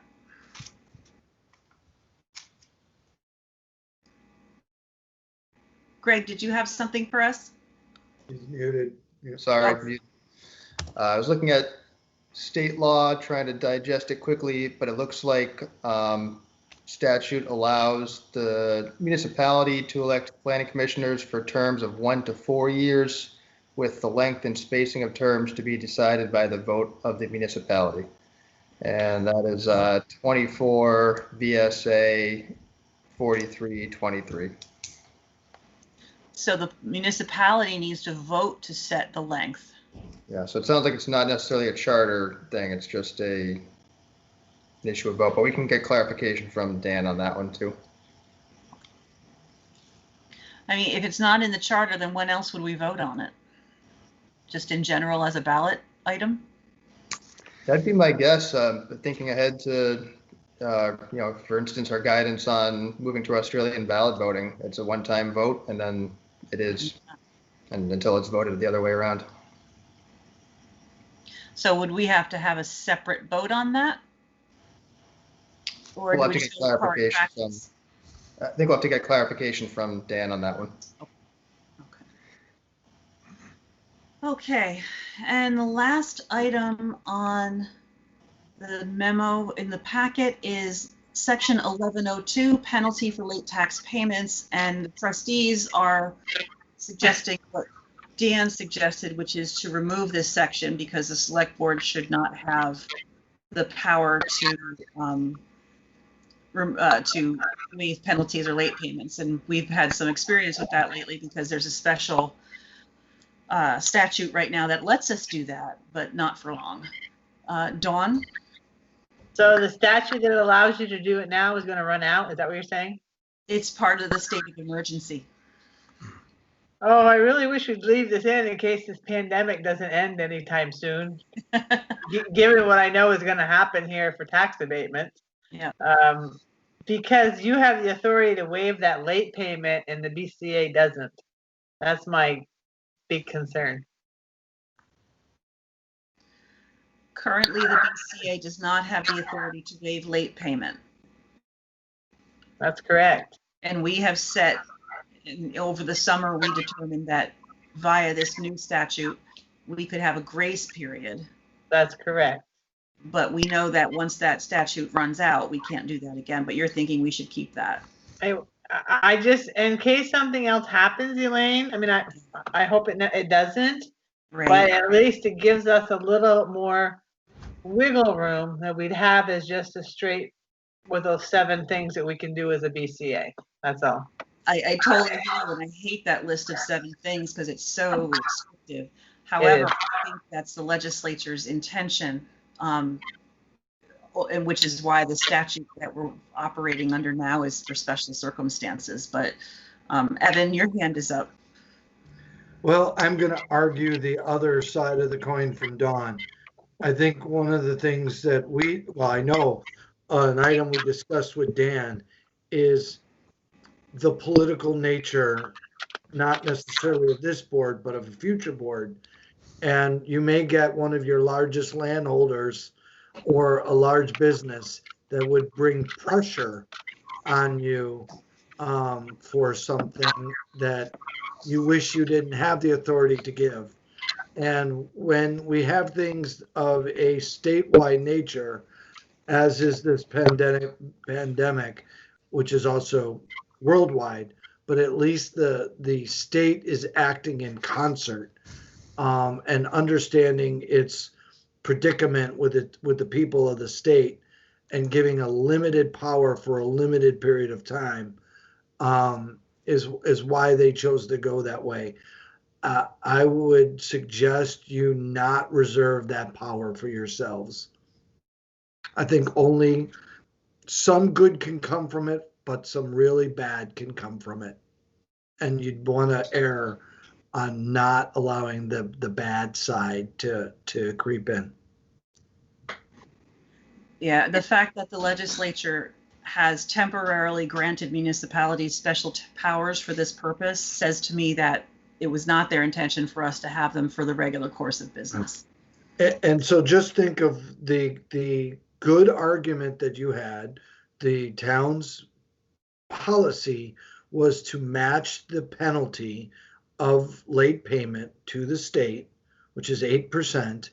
Greg, did you have something for us? He's muted. Sorry. I was looking at state law, trying to digest it quickly, but it looks like statute allows the municipality to elect planning commissioners for terms of 1 to 4 years, with the length and spacing of terms to be decided by the vote of the municipality. And that is 24 VSA 4323. So the municipality needs to vote to set the length. Yeah, so it sounds like it's not necessarily a charter thing, it's just an issue of vote, but we can get clarification from Dan on that one too. I mean, if it's not in the charter, then when else would we vote on it? Just in general as a ballot item? That'd be my guess, thinking ahead to, for instance, our guidance on moving to Australian ballot voting. It's a one-time vote, and then it is, and until it's voted the other way around. So would we have to have a separate vote on that? Or We'll do have to we get just go part clarification from, practice? I think we'll have to get clarification from Dan on that one. Okay, and the last item on the memo in the packet is section 1102, penalty for late tax payments, and the trustees are suggesting what Dan suggested, which is to remove this section because the select board should not have the power to waive penalties or late payments. And we've had some experience with that lately because there's a special statute right now that lets us do that, but not for long. Dawn? So the statute that allows you to do it now is going to run out. Is that what you're saying? It's part of the state of emergency. Oh, I really wish we'd leave this in case this pandemic doesn't end anytime soon. Given what I know is going to happen here for tax abatement. Yeah. Because you have the authority to waive that late payment and the BCA doesn't. That's my big concern. Currently, the BCA does not have the authority to waive late payment. That's correct. And we have set, over the summer, we determined that via this new statute, we could have a grace period. That's correct. But we know that once that statute runs out, we can't do that again. But you're thinking we should keep that. I just, in case something else happens, Elaine, I mean, I hope it doesn't, Right. But at least it gives us a little more wiggle room that we'd have as just a straight with those 7 things that we can do as a BCA. That's all. I totally agree, and I hate that list of 7 things because it's so restrictive. However, I think that's the legislature's intention, and which is why the statute that we're operating under now is for special circumstances. But Evan, your hand is up. Well, I'm going to argue the other side of the coin from Dawn. I think one of the things that I know an item we discussed with Dan is the political nature, not necessarily of this board, but of a future board. And you may get one of your largest landholders or a large business that would bring pressure on you for something that you wish you didn't have the authority to give. And when we have things of a statewide nature, as is this pandemic, which is also worldwide, but at least the state is acting in concert and understanding its predicament with the people of the state and giving a limited power for a limited period of time is why they chose to go that way. I would suggest you not reserve that power for yourselves. I think only some good can come from it, but some really bad can come from it. And you'd want to err on not allowing the bad side to creep in. Yeah, the fact that the legislature has temporarily granted municipalities special powers for this purpose says to me that it was not their intention for us to have them for the regular course of business. And so just think of the good argument that you had. The town's policy was to match the penalty of late payment to the state, which is 8%,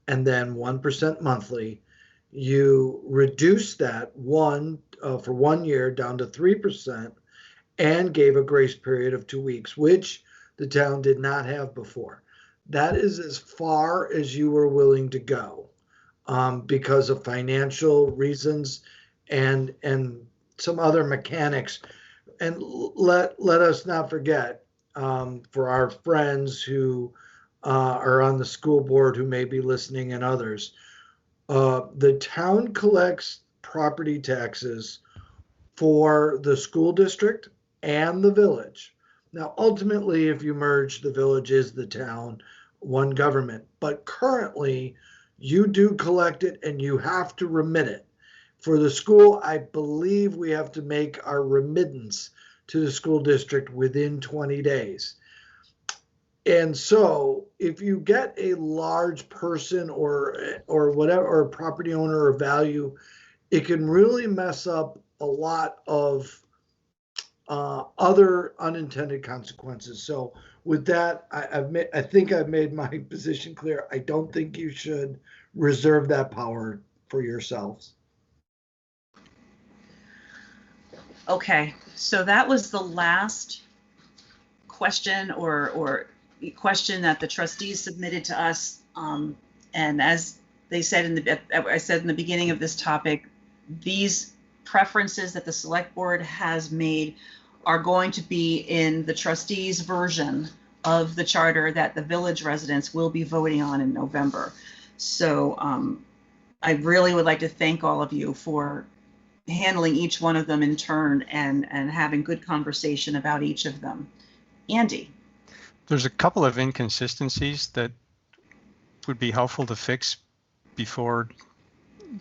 and then 1% monthly. You reduce that for 1 year down to 3% and gave a grace period of 2 weeks, which the town did not have before. That is as far as you were willing to go because of financial reasons and some other mechanics. And let us not forget, for our friends who are on the school board who may be listening and others, the town collects property taxes for the school district and the village. Now, ultimately, if you merge, the village is the town, one government. But currently, you do collect it and you have to remit it. For the school, I believe we have to make our remittance to the school district within 20 days. And so if you get a large person or whatever, or a property owner or value, it can really mess up a lot of other unintended consequences. So with that, I think I've made my position clear. I don't think you should reserve that power for yourselves. Okay, so that was the last question or question that the trustees submitted to us. And as they said I said in the beginning of this topic, these preferences that the select board has made are going to be in the trustees' version of the charter that the village residents will be voting on in November. So I really would like to thank all of you for handling each one of them in turn and having good conversation about each of them. Andy. There's a couple of inconsistencies that would be helpful to fix before,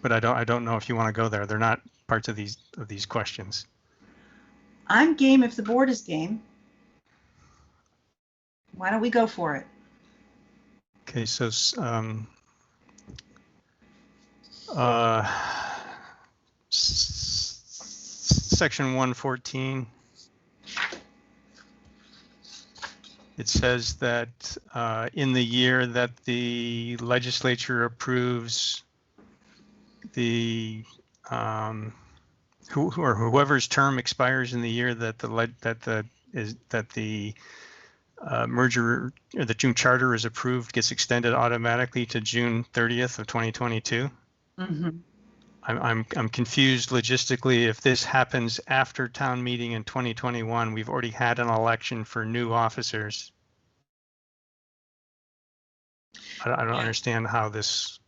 but I don't know if you want to go there. They're not parts of these questions. I'm game if the board is game. Why don't we go for it? Okay, so section 114. It says that in the year that the legislature approves the whoever's term expires in the year that the merger or the June charter is approved gets extended automatically to June 30th of 2022. Mm-hmm. I'm confused logistically if this happens after town meeting in 2021. We've already had an election for new officers. I don't understand how this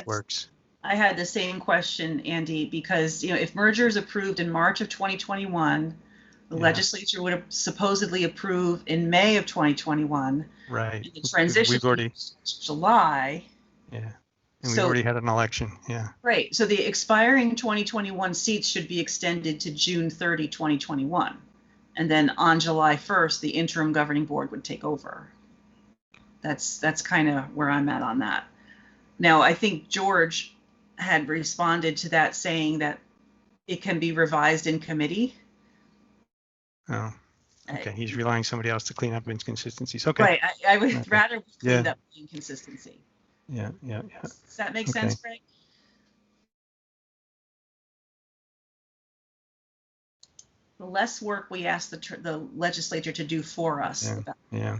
works. I had the same question, Andy, because if merger is approved in March of 2021, the legislature would have supposedly approve in May of 2021. Right. And the transition we've already July. Yeah. And we've already had an election, yeah. Right, so the expiring 2021 seats should be extended to June 30, 2021. And then on July 1st, the interim governing board would take over. That's kind of where I'm at on that. Now, I think George had responded to that saying that it can be revised in committee. Oh, okay, he's relying on somebody else to clean up inconsistencies, okay. Right, I would rather clean up inconsistency. Yeah. Does that make sense, Greg? The less work we ask the legislature to do for us. Yeah.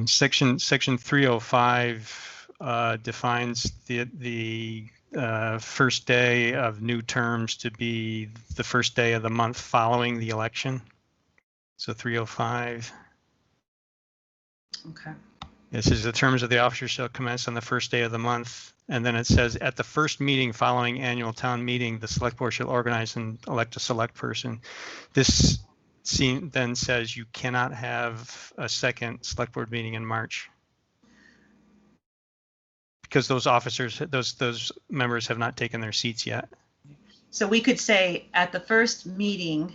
Section 305 defines the first day of new terms to be the first day of the month following the election. So 305. Okay. It says the terms of the officer shall commence on the first day of the month. And then it says at the first meeting following annual town meeting, the select board shall organize and elect a select person. This then says you cannot have a second select board meeting in March, because those officers, those members have not taken their seats yet. So we could say at the first meeting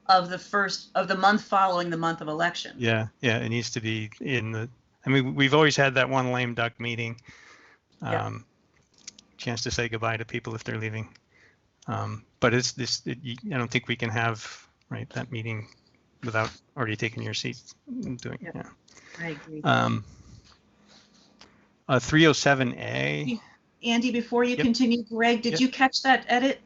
of the month following the month of election. Yeah, it needs to be in the, I mean, we've always had that one lame duck meeting. Yeah. Chance to say goodbye to people if they're leaving. But it's this, I don't think we can have, right, that meeting without already taking your seats and doing it. Yeah. I agree. 307A. Andy, before you Yep. continue, Greg, did Yep. you catch that edit?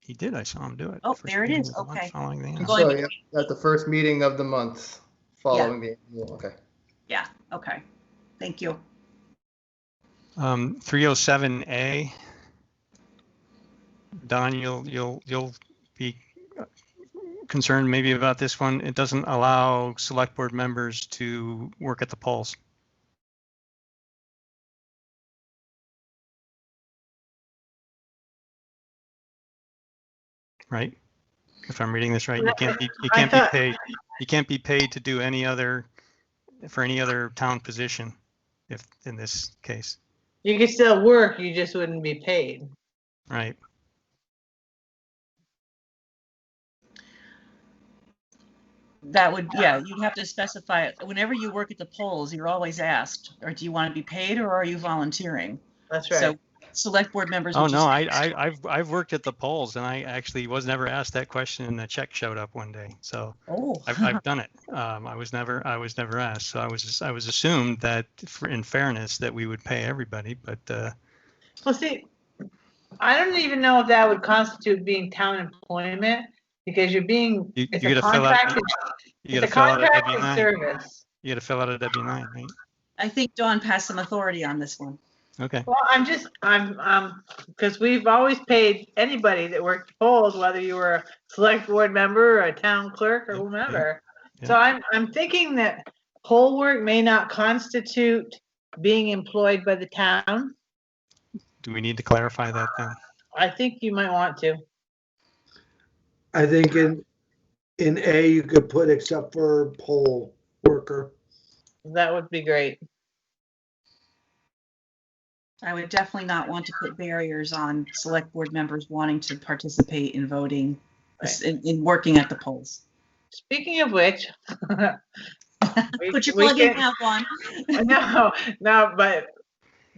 He did. I saw him do it. Oh, First there it meeting is. of the month Okay. Following the I'm annual. going- So yeah, at the first meeting of the month following the annual, okay. Yeah, okay. Thank you. 307A. Don, you'll be concerned maybe about this one. It doesn't allow select board members to work at the polls. Right? If I'm reading this right, you can't be paid to do any other, for any other town position, if in this case, You could still work, you just wouldn't be paid. right? That would, yeah, you'd have to specify it. Whenever you work at the polls, you're always asked, or do you want to be paid or are you volunteering? That's right. So select board members. Oh would no, just- I've worked at the polls, and I actually was never asked that question, and the check showed up one day. So Oh. I've done it. I was never asked. So I was assumed that in fairness that we would pay everybody, but Well, see, I don't even know if that would constitute being town employment, because you're being, you it's a gotta fill out. contracted, You it's gotta a fill out a contracted W-9. service. You gotta fill out a W-9, right? I think Dawn passed some authority on this one. Okay. Well, because we've always paid anybody that worked polls, whether you were a select board member, or a town clerk, or Yep, whomever. yeah. So I'm thinking that poll work may not constitute being employed by the town. Do we need to clarify that then? I think you might want to. I think in A, you could put except for poll worker. That would be great. I would definitely not want to put barriers on select board members wanting to participate in voting, Right. in working at the polls. Speaking of which, Put your we plug in can- now, Dawn. no, but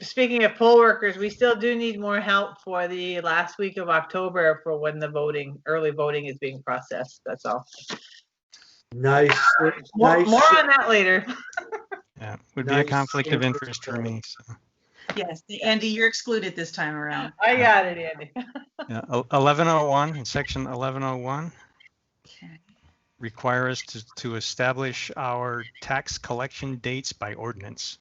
speaking of poll workers, we still do need more help for the last week of October for when the early voting is being processed. That's all. Nice. More nice. on that later. Yeah, would be a Nice conflict of answer. interest for me. So. Yes, Andy, you're excluded this time around. I got it, Andy. Yeah, 1101 in section 1101 Okay. require us to establish our tax collection dates by ordinance.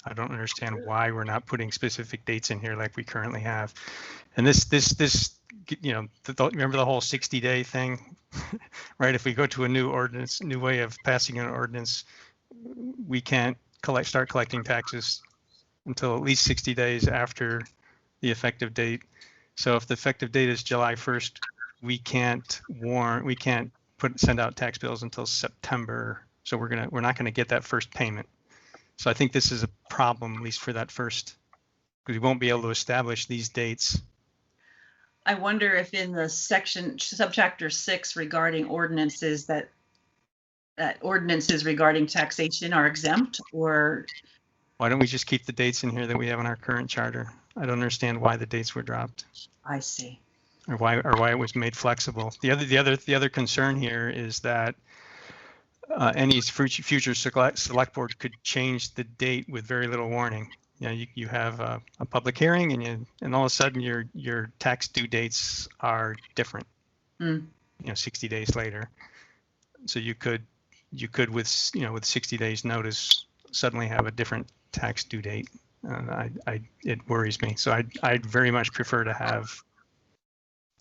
I don't understand why we're not putting specific dates in here like we currently have. And this, you know, remember the whole 60-day thing, right? If we go to a new ordinance, new way of passing an ordinance, we can't start collecting taxes until at least 60 days after the effective date. So if the effective date is July 1st, we can't send out tax bills until September. So we're not gonna get that first payment. So I think this is a problem, at least for that first, because we won't be able to establish these dates. I wonder if in the section subchapter 6 regarding ordinances that ordinances regarding taxation are exempt, or Why don't we just keep the dates in here that we have in our current charter? I don't understand why the dates were dropped, I see. or why it was made flexible. The other concern here is that any future select board could change the date with very little warning. You know, you have a public hearing, and all of a sudden your tax due dates are different. Mm. You know, 60 days later. So you could with 60 days notice suddenly have a different tax due date. and it worries me. So I'd very much prefer to have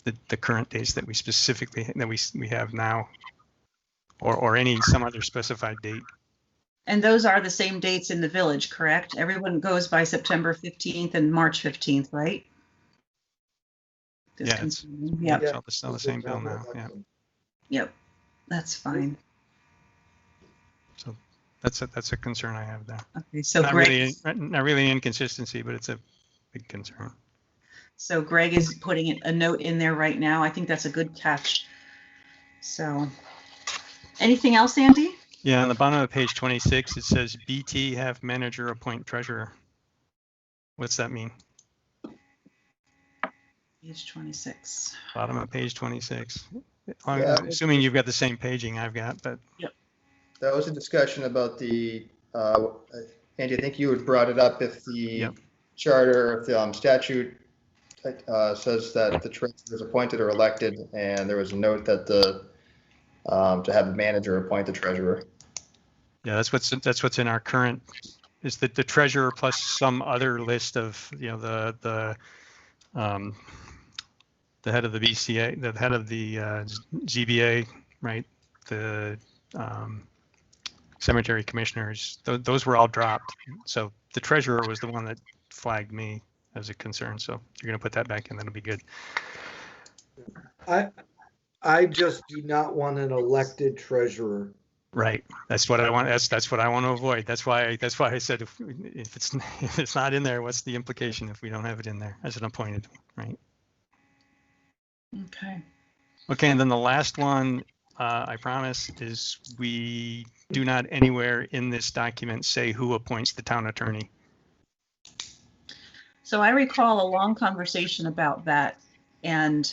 the current dates that we have now, or some other specified date. And those are the same dates in the village, correct? Everyone goes by September 15th and March 15th, right? Yeah, it's Yep. it's all the same bill now. Yeah. Yep. That's fine. So that's a concern I have there. Okay. So Not Greg, really an inconsistency, but it's a big concern. so Greg is putting a note in there right now. I think that's a good catch. So anything else, Andy? Yeah, on the bottom of page 26, it says BT have manager appoint treasurer. What's that mean? Page 26. Bottom of page 26. Yeah. Assuming you've got the same paging I've got, but That was a discussion about the, Andy, I think you had brought it up if the charter, if the statute says that the treasurer is appointed or elected, and there was a note that to have the manager appoint the treasurer. yeah, that's what's in our current, is that the treasurer plus some other list of, the head of the BCA, the head of the ZBA, right? The cemetery commissioners, those were all dropped. So the treasurer was the one that flagged me as a concern. So you're going to put that back in, that'll be good. I just do not want an elected treasurer. Right. That's what I want. That's what I want to avoid. That's why I said if it's not in there, what's the implication if we don't have it in there as an appointed, right? Okay. Okay, and then the last one, I promise, is we do not anywhere in this document say who appoints the town attorney. So I recall a long conversation about that and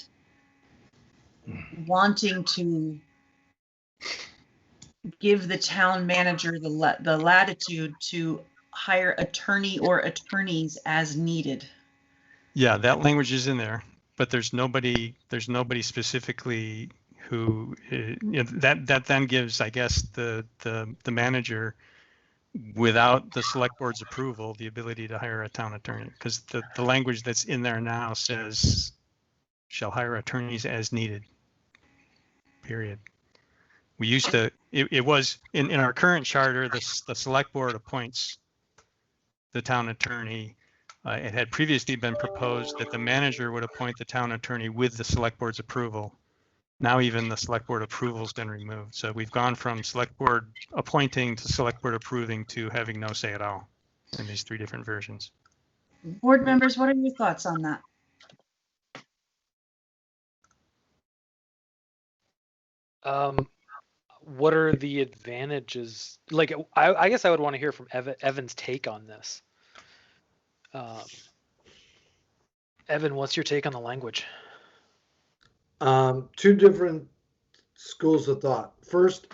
wanting to give the town manager the latitude to hire attorney or attorneys as needed. Yeah, that language is in there, but there's nobody specifically who that then gives, I guess, the manager, without the select board's approval, the ability to hire a town attorney, because the language that's in there now says shall hire attorneys as needed, period. We used to, it was in our current charter, the select board appoints the town attorney. It had previously been proposed that the manager would appoint the town attorney with the select board's approval. Now even the select board approval has been removed. So we've gone from select board appointing to select board approving to having no say at all in these three different versions. Board members, what are your thoughts on that? What are the advantages? Like, I guess I would want to hear from Evan's take on this. Evan, what's your take on the language? Two different schools of thought. First,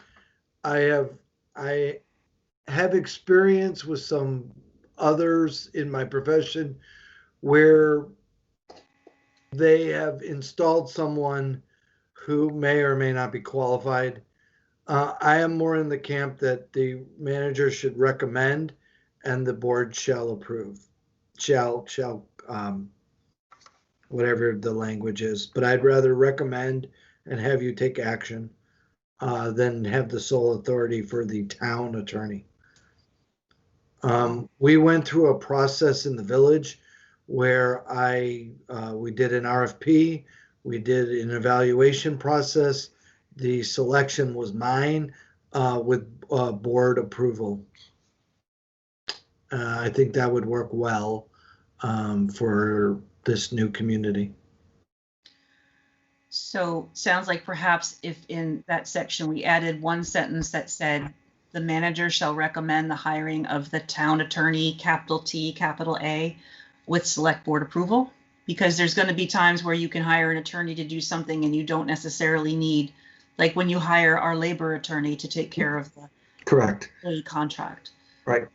I have experience with some others in my profession where they have installed someone who may or may not be qualified. I am more in the camp that the manager should recommend and the board shall approve, shall whatever the language is, but I'd rather recommend and have you take action than have the sole authority for the town attorney. We went through a process in the village where we did an RFP, we did an evaluation process. The selection was mine with board approval. I think that would work well for this new community. So sounds like perhaps if in that section we added one sentence that said the manager shall recommend the hiring of the town attorney, capital T, capital A, with select board approval, because there's going to be times where you can hire an attorney to do something and you don't necessarily need, like when you hire our labor attorney to take care of the Correct. Contract. Right.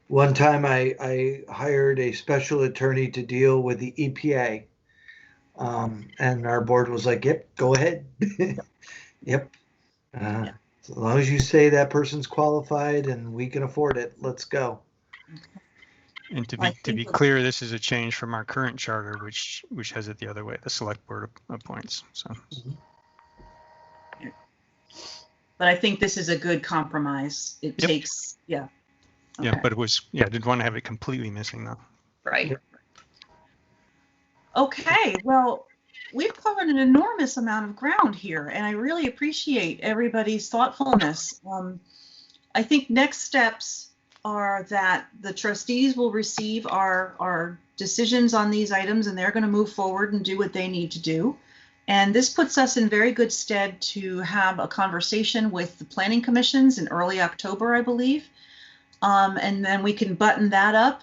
One time I hired a special attorney to deal with the EPA. And our board was like, yep, go ahead. Yep. Yeah. As long as you say that person's qualified and we can afford it, let's go. And to I be think it's- clear, this is a change from our current charter, which has it the other way. The select board appoints. So. But I think this is a good compromise. It Yep. takes, yeah. Yeah, Okay. but it was, yeah, I didn't want to have it completely missing though. Right. Okay, well, we've covered an enormous amount of ground here, and I really appreciate everybody's thoughtfulness. I think next steps are that the trustees will receive our decisions on these items, and they're going to move forward and do what they need to do. And this puts us in very good stead to have a conversation with the planning commissions in early October, I believe. And then we can button that up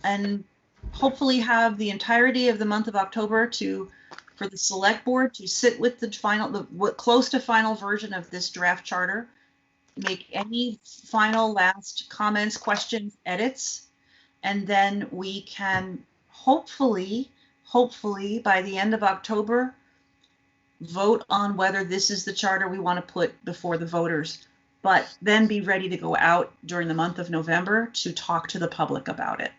and hopefully have the entirety of the month of October for the select board to sit with the close to final version of this draft charter, make any final last comments, questions, edits, and then we can hopefully by the end of October vote on whether this is the charter we want to put before the voters, but then be ready to go out during the month of November to talk to the public about it.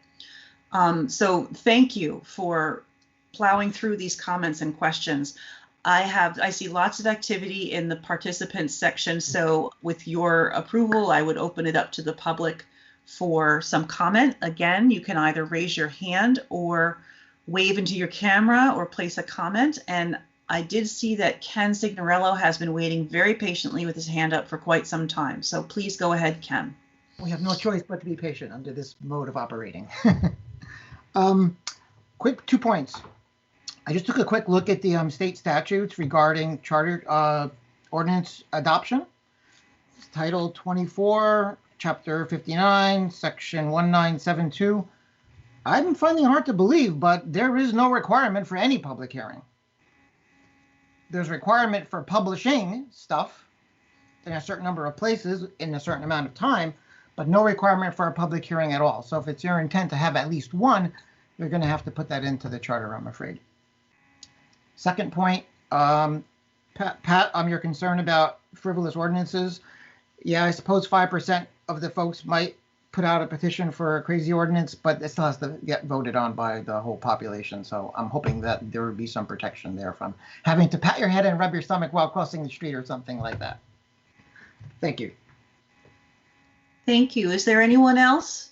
So thank you for plowing through these comments and questions. I see lots of activity in the participants section. So with your approval, I would open it up to the public for some comment. Again, you can either raise your hand or wave into your camera or place a comment. And I did see that Ken Signorello has been waiting very patiently with his hand up for quite some time. So please go ahead, Ken. We have no choice but to be patient under this mode of operating. Quick 2 points. I just took a quick look at the state statutes regarding charter ordinance adoption. It's Title 24, Chapter 59, Section 1972. I'm finding it hard to believe, but there is no requirement for any public hearing. There's a requirement for publishing stuff in a certain number of places in a certain amount of time, but no requirement for a public hearing at all. So if it's your intent to have at least one, you're going to have to put that into the charter, I'm afraid. Second point, Pat, you're concerned about frivolous ordinances. Yeah, I suppose 5% of the folks might put out a petition for a crazy ordinance, but it still has to get voted on by the whole population. So I'm hoping that there would be some protection there from having to pat your head and rub your stomach while crossing the street or something like that. Thank you. Thank you. Is there anyone else?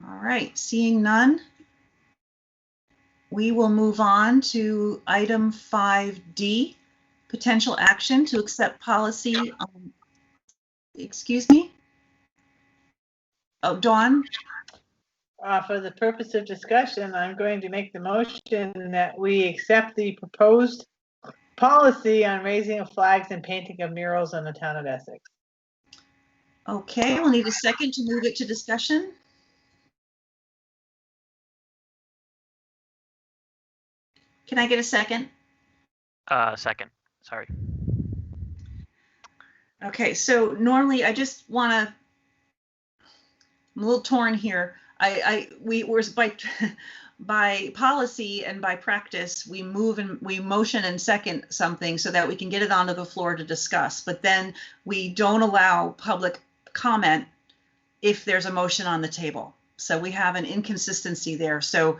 All right, seeing none, we will move on to item 5D, potential action to accept policy. Excuse me? Oh, Dawn? For the purpose of discussion, I'm going to make the motion that we accept the proposed policy on raising of flags and painting of murals in the town of Essex. Okay, we'll need a second to move it to discussion. Can I get a second? Second, sorry. Okay, so normally I just want to, I'm a little torn here. We were by policy and by practice, we motion and second something so that we can get it onto the floor to discuss, but then we don't allow public comment if there's a motion on the table. So we have an inconsistency there. So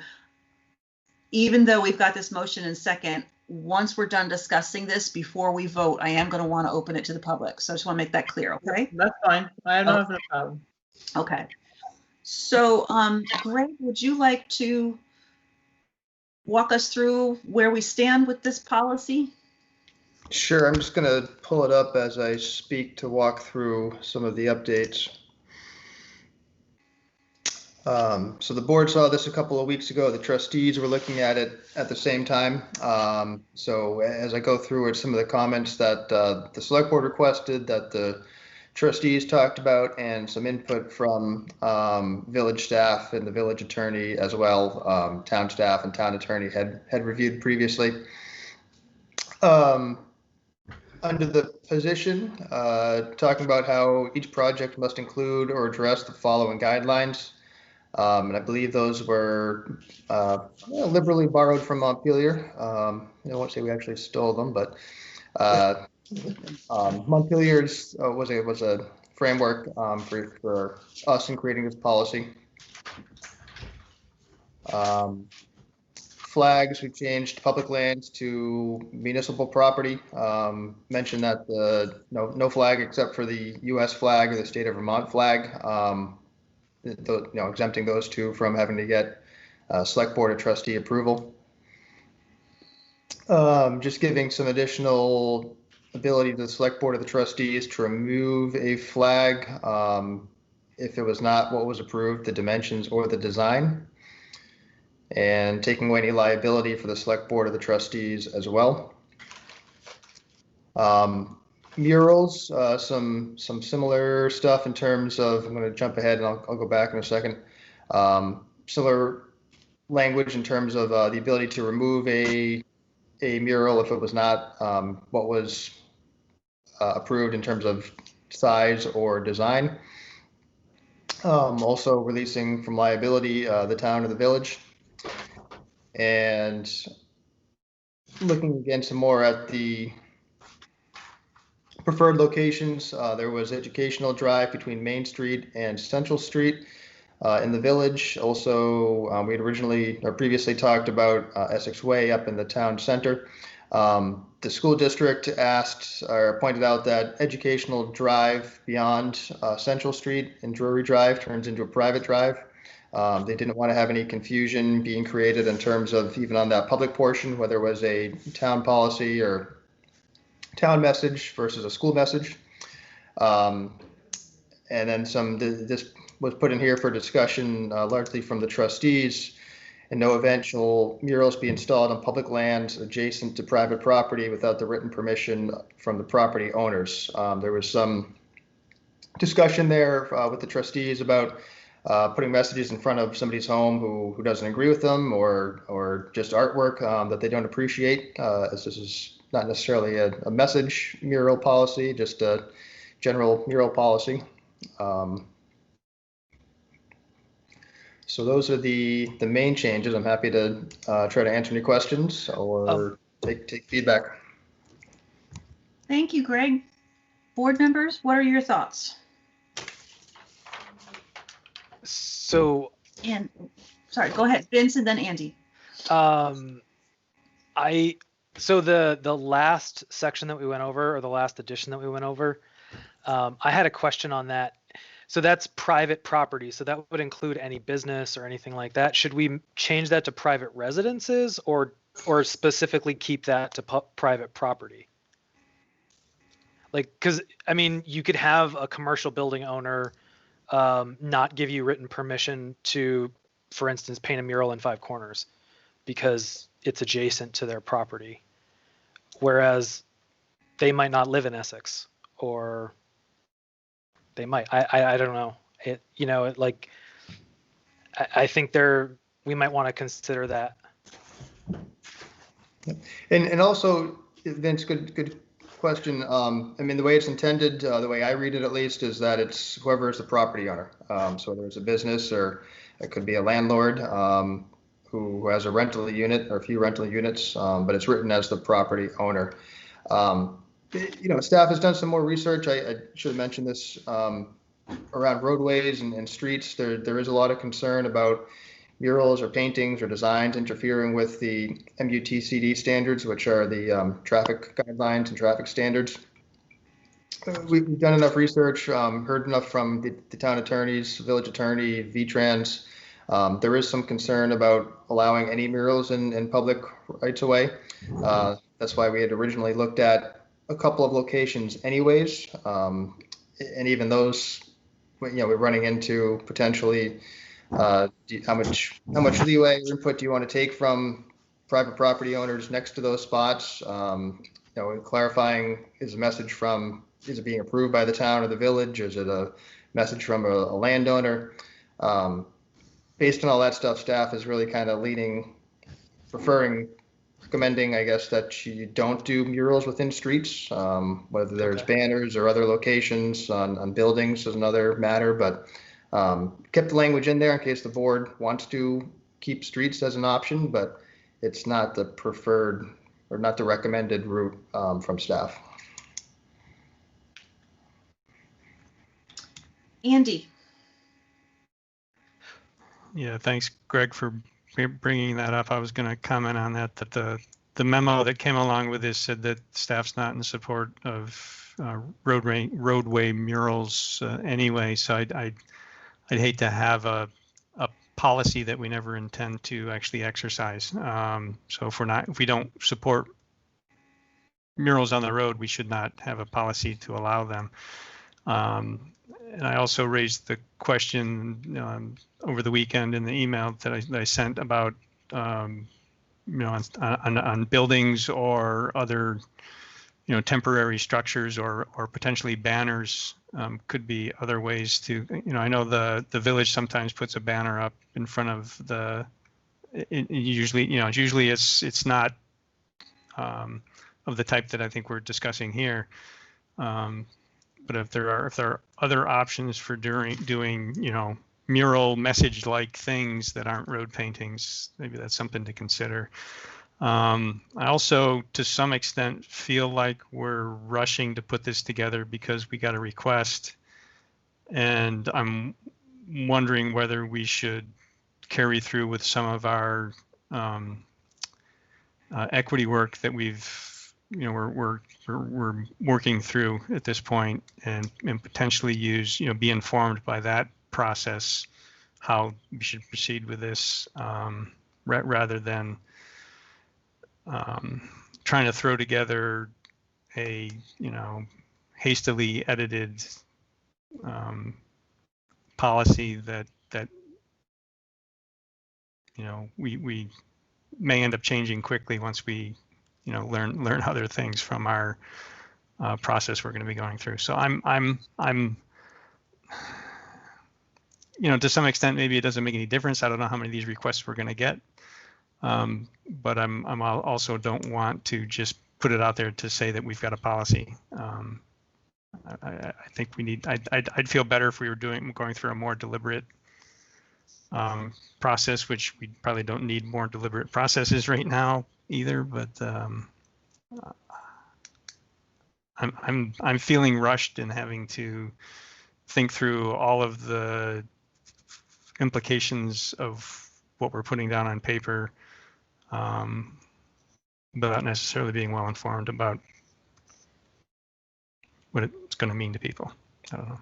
even though we've got this motion and second, once we're done discussing this before we vote, I am going to want to open it to the public. So I just want to make that clear, okay? That's fine. I have no problem. Okay. So, Greg, would you like to walk us through where we stand with this policy? Sure, I'm just going to pull it up as I speak to walk through some of the updates. So the board saw this a couple of weeks ago. The trustees were looking at it at the same time. So as I go through it, some of the comments that the select board requested, that the trustees talked about, and some input from village staff and the village attorney as well, town staff and town attorney had reviewed previously. Under the position, talking about how each project must include or address the following guidelines. And I believe those were liberally borrowed from Montpelier. I won't say we actually stole them, but Montpelier's was a framework for us in creating this policy. Flags, we changed public lands to municipal property. Mentioned that no flag except for the U.S. flag or the state of Vermont flag. Exempting those two from having to get select board or trustee approval. Just giving some additional ability to the select board of the trustees to remove a flag if it was not what was approved, the dimensions or the design, and taking away any liability for the select board of the trustees as well. Murals, some similar stuff in terms of, I'm going to jump ahead and I'll go back in a second. Similar language in terms of the ability to remove a mural if it was not what was approved in terms of size or design. Also releasing from liability the town or the village. And looking again some more at the preferred locations, there was Educational Drive between Main Street and Central Street in the village. Also, we had originally or previously talked about Essex Way up in the town center. The school district asked or pointed out that Educational Drive beyond Central Street and Drury Drive turns into a private drive. They didn't want to have any confusion being created in terms of even on that public portion, whether it was a town policy or town message versus a school message. And then this was put in here for discussion largely from the trustees. And no event shall murals be installed on public lands adjacent to private property without the written permission from the property owners. There was some discussion there with the trustees about putting messages in front of somebody's home who doesn't agree with them, or just artwork that they don't appreciate, as this is not necessarily a message mural policy, just a general mural policy. So those are the main changes. I'm happy to try to answer any questions or take feedback. Thank you, Greg. Board members, what are your thoughts? So, sorry, go ahead, Vince, and then Andy. So the last section that we went over, or the last edition that we went over, I had a question on that. So that's private property. So that would include any business or anything like that. Should we change that to private residences, or specifically keep that to private property? Like, because I mean, you could have a commercial building owner not give you written permission to, for instance, paint a mural in 5 Corners because it's adjacent to their property, whereas they might not live in Essex, or they might. I don't know. I think we might want to consider that. And also, Vince, good question. I mean, the way it's intended, the way I read it at least, is that it's whoever is the property owner. So whether it's a business or it could be a landlord who has a rental unit or a few rental units, but it's written as the property owner. Staff has done some more research. I should have mentioned this around roadways and streets. There is a lot of concern about murals or paintings or designs interfering with the MUTCD standards, which are the traffic guidelines and traffic standards. We've done enough research, heard enough from the town attorneys, village attorney, VTRANS. There is some concern about allowing any murals in public rights of way. That's why we had originally looked at a couple of locations anyways. And even those, we're running into potentially how much leeway or input do you want to take from private property owners next to those spots? Clarifying, is a message is it being approved by the town or the village? Is it a message from a landowner? Based on all that stuff, staff is really kind of recommending, I guess, that you don't do murals within streets, whether there's banners or other locations on buildings is another matter, but Kept the language in there in case the board wants to keep streets as an option, but it's not the preferred or not the recommended route from staff. Andy. Yeah, thanks, Greg, for bringing that up. I was going to comment on that, that the memo that came along with this said that staff's not in support of roadway murals anyway. So I'd hate to have a policy that we never intend to actually exercise. So if we don't support murals on the road, we should not have a policy to allow them. And I also raised the question over the weekend in the email that I sent about, on buildings or other, temporary structures or potentially banners could be other ways to, I know the village sometimes puts a banner up in front of the, usually it's not of the type that I think we're discussing here. But if there are other options for doing mural message-like things that aren't road paintings, maybe that's something to consider. I also, to some extent, feel like we're rushing to put this together because we got a request, and I'm wondering whether we should carry through with some of our equity work that we're working through at this point, and potentially use, be informed by that process how we should proceed with this, rather than trying to throw together a hastily edited policy that we may end up changing quickly once we learn other things from our process we're going to be going through. So I'm to some extent, maybe it doesn't make any difference. I don't know how many of these requests we're going to get, but I'm also don't want to just put it out there to say that we've got a policy. I think we need. I'd feel better if we were going through a more deliberate process, which we probably don't need more deliberate processes right now either. But I'm feeling rushed in having to think through all of the implications of what we're putting down on paper, without necessarily being well informed about what it's going to mean to people. I don't know.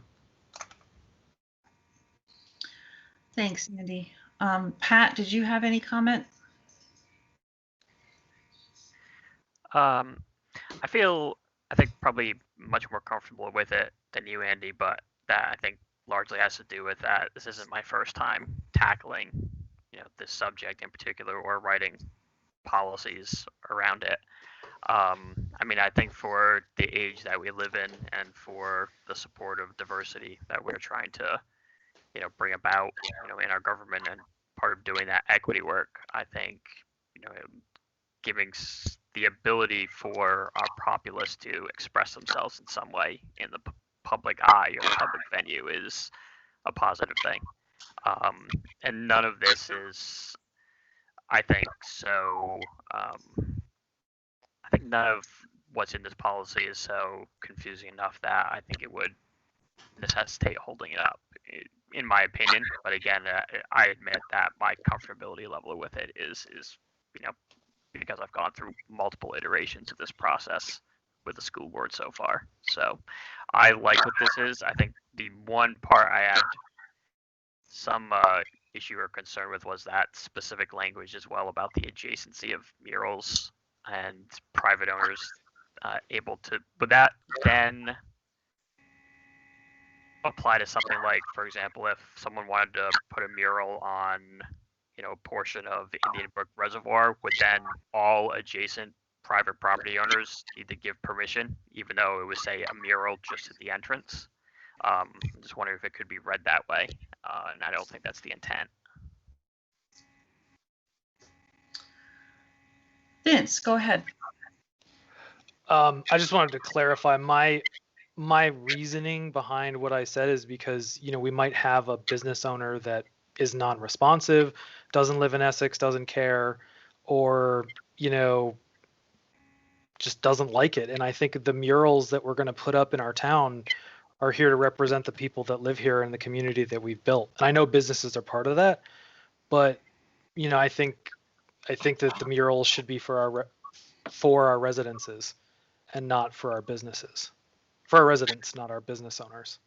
Thanks, Andy. Pat, did you have any comment? I think probably much more comfortable with it than you, Andy, but that I think largely has to do with that this isn't my first time tackling, this subject in particular or writing policies around it. I think for the age that we live in and for the support of diversity that we're trying to, bring about, in our government, and part of doing that equity work, I think, giving the ability for our populace to express themselves in some way in the public eye or public venue is a positive thing. And none of this is, I think, so. I think none of what's in this policy is so confusing enough that I think it would necessitate holding it up, in my opinion. But again, I admit that my comfortability level with it is because I've gone through multiple iterations of this process with the school board so far. So I like what this is. I think the one part I had some issue or concern with was that specific language as well about the adjacency of murals and private owners able to, would that then apply to something like, for example, if someone wanted to put a mural on, a portion of the Indian Brook Reservoir, would then all adjacent private property owners need to give permission, even though it was, say, a mural just at the entrance? I'm just wondering if it could be read that way, and I don't think that's the intent. Vince, go ahead. I just wanted to clarify, my my reasoning behind what I said is because, we might have a business owner that is non-responsive, doesn't live in Essex, doesn't care, or, just doesn't like it. And I think the murals that we're going to put up in our town are here to represent the people that live here in the community that we've built. And I know businesses are part of that, but, I think that the murals should be for our residences and not for our businesses. For our residents, not our business owners.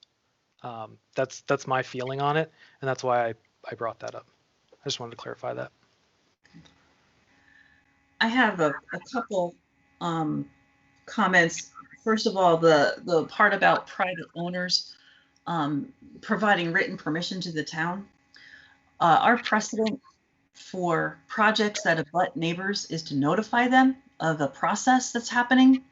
That's my feeling on it, and that's why I brought that up. I just wanted to clarify that. I have a couple comments. First of all, the part about private owners providing written permission to the town. Our precedent for projects that abut neighbors is to notify them of a process that's happening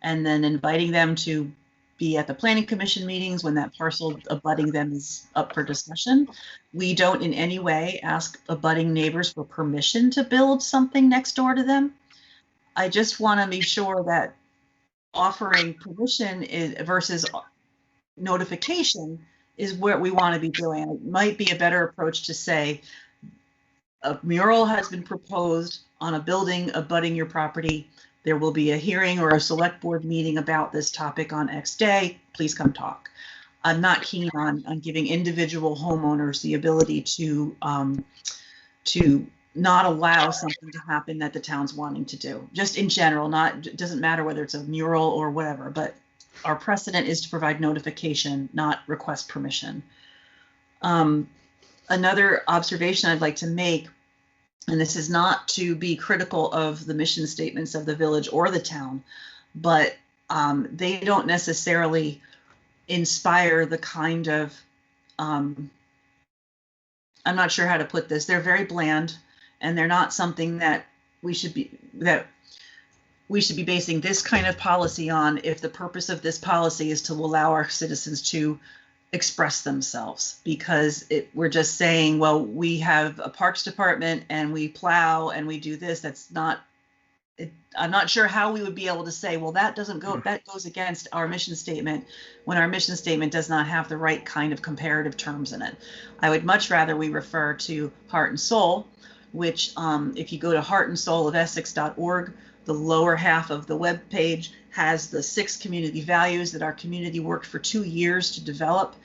and then inviting them to be at the planning commission meetings when that parcel abutting them is up for discussion. We don't in any way ask abutting neighbors for permission to build something next door to them. I just want to be sure that offering permission versus notification is what we want to be doing. It might be a better approach to say a mural has been proposed on a building abutting your property. There will be a hearing or a select board meeting about this topic on X day. Please come talk. I'm not keen on giving individual homeowners the ability to not allow something to happen that the town's wanting to do. Just in general, it doesn't matter whether it's a mural or whatever, but our precedent is to provide notification, not request permission. Another observation I'd like to make, and this is not to be critical of the mission statements of the village or the town, but they don't necessarily inspire the kind of, I'm not sure how to put this, they're very bland, and they're not something that we should be basing this kind of policy on if the purpose of this policy is to allow our citizens to express themselves, because we're just saying, well, we have a parks department and we plow and we do this. That's not, I'm not sure how we would be able to say, well, that doesn't go, that goes against our mission statement when our mission statement does not have the right kind of comparative terms in it. I would much rather we refer to Heart and Soul, which if you go to heartandsoulofessex.org, the lower half of the web page has the 6 community values that our community worked for 2 years to develop.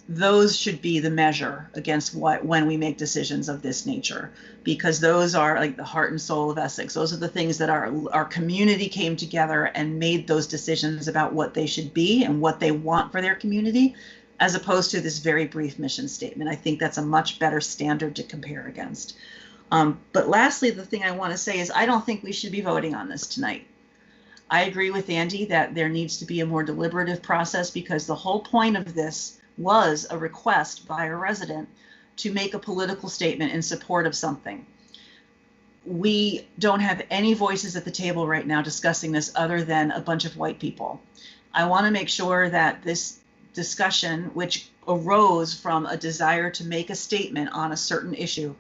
Those should be the measure against when we make decisions of this nature, because those are like the heart and soul of Essex. Those are the things that our community came together and made those decisions about what they should be and what they want for their community, as opposed to this very brief mission statement. I think that's a much better standard to compare against. But lastly, the thing I want to say is I don't think we should be voting on this tonight. I agree with Andy that there needs to be a more deliberative process, because the whole point of this was a request by a resident to make a political statement in support of something. We don't have any voices at the table right now discussing this other than a bunch of white people. I want to make sure that this discussion, which arose from a desire to make a statement on a certain issue,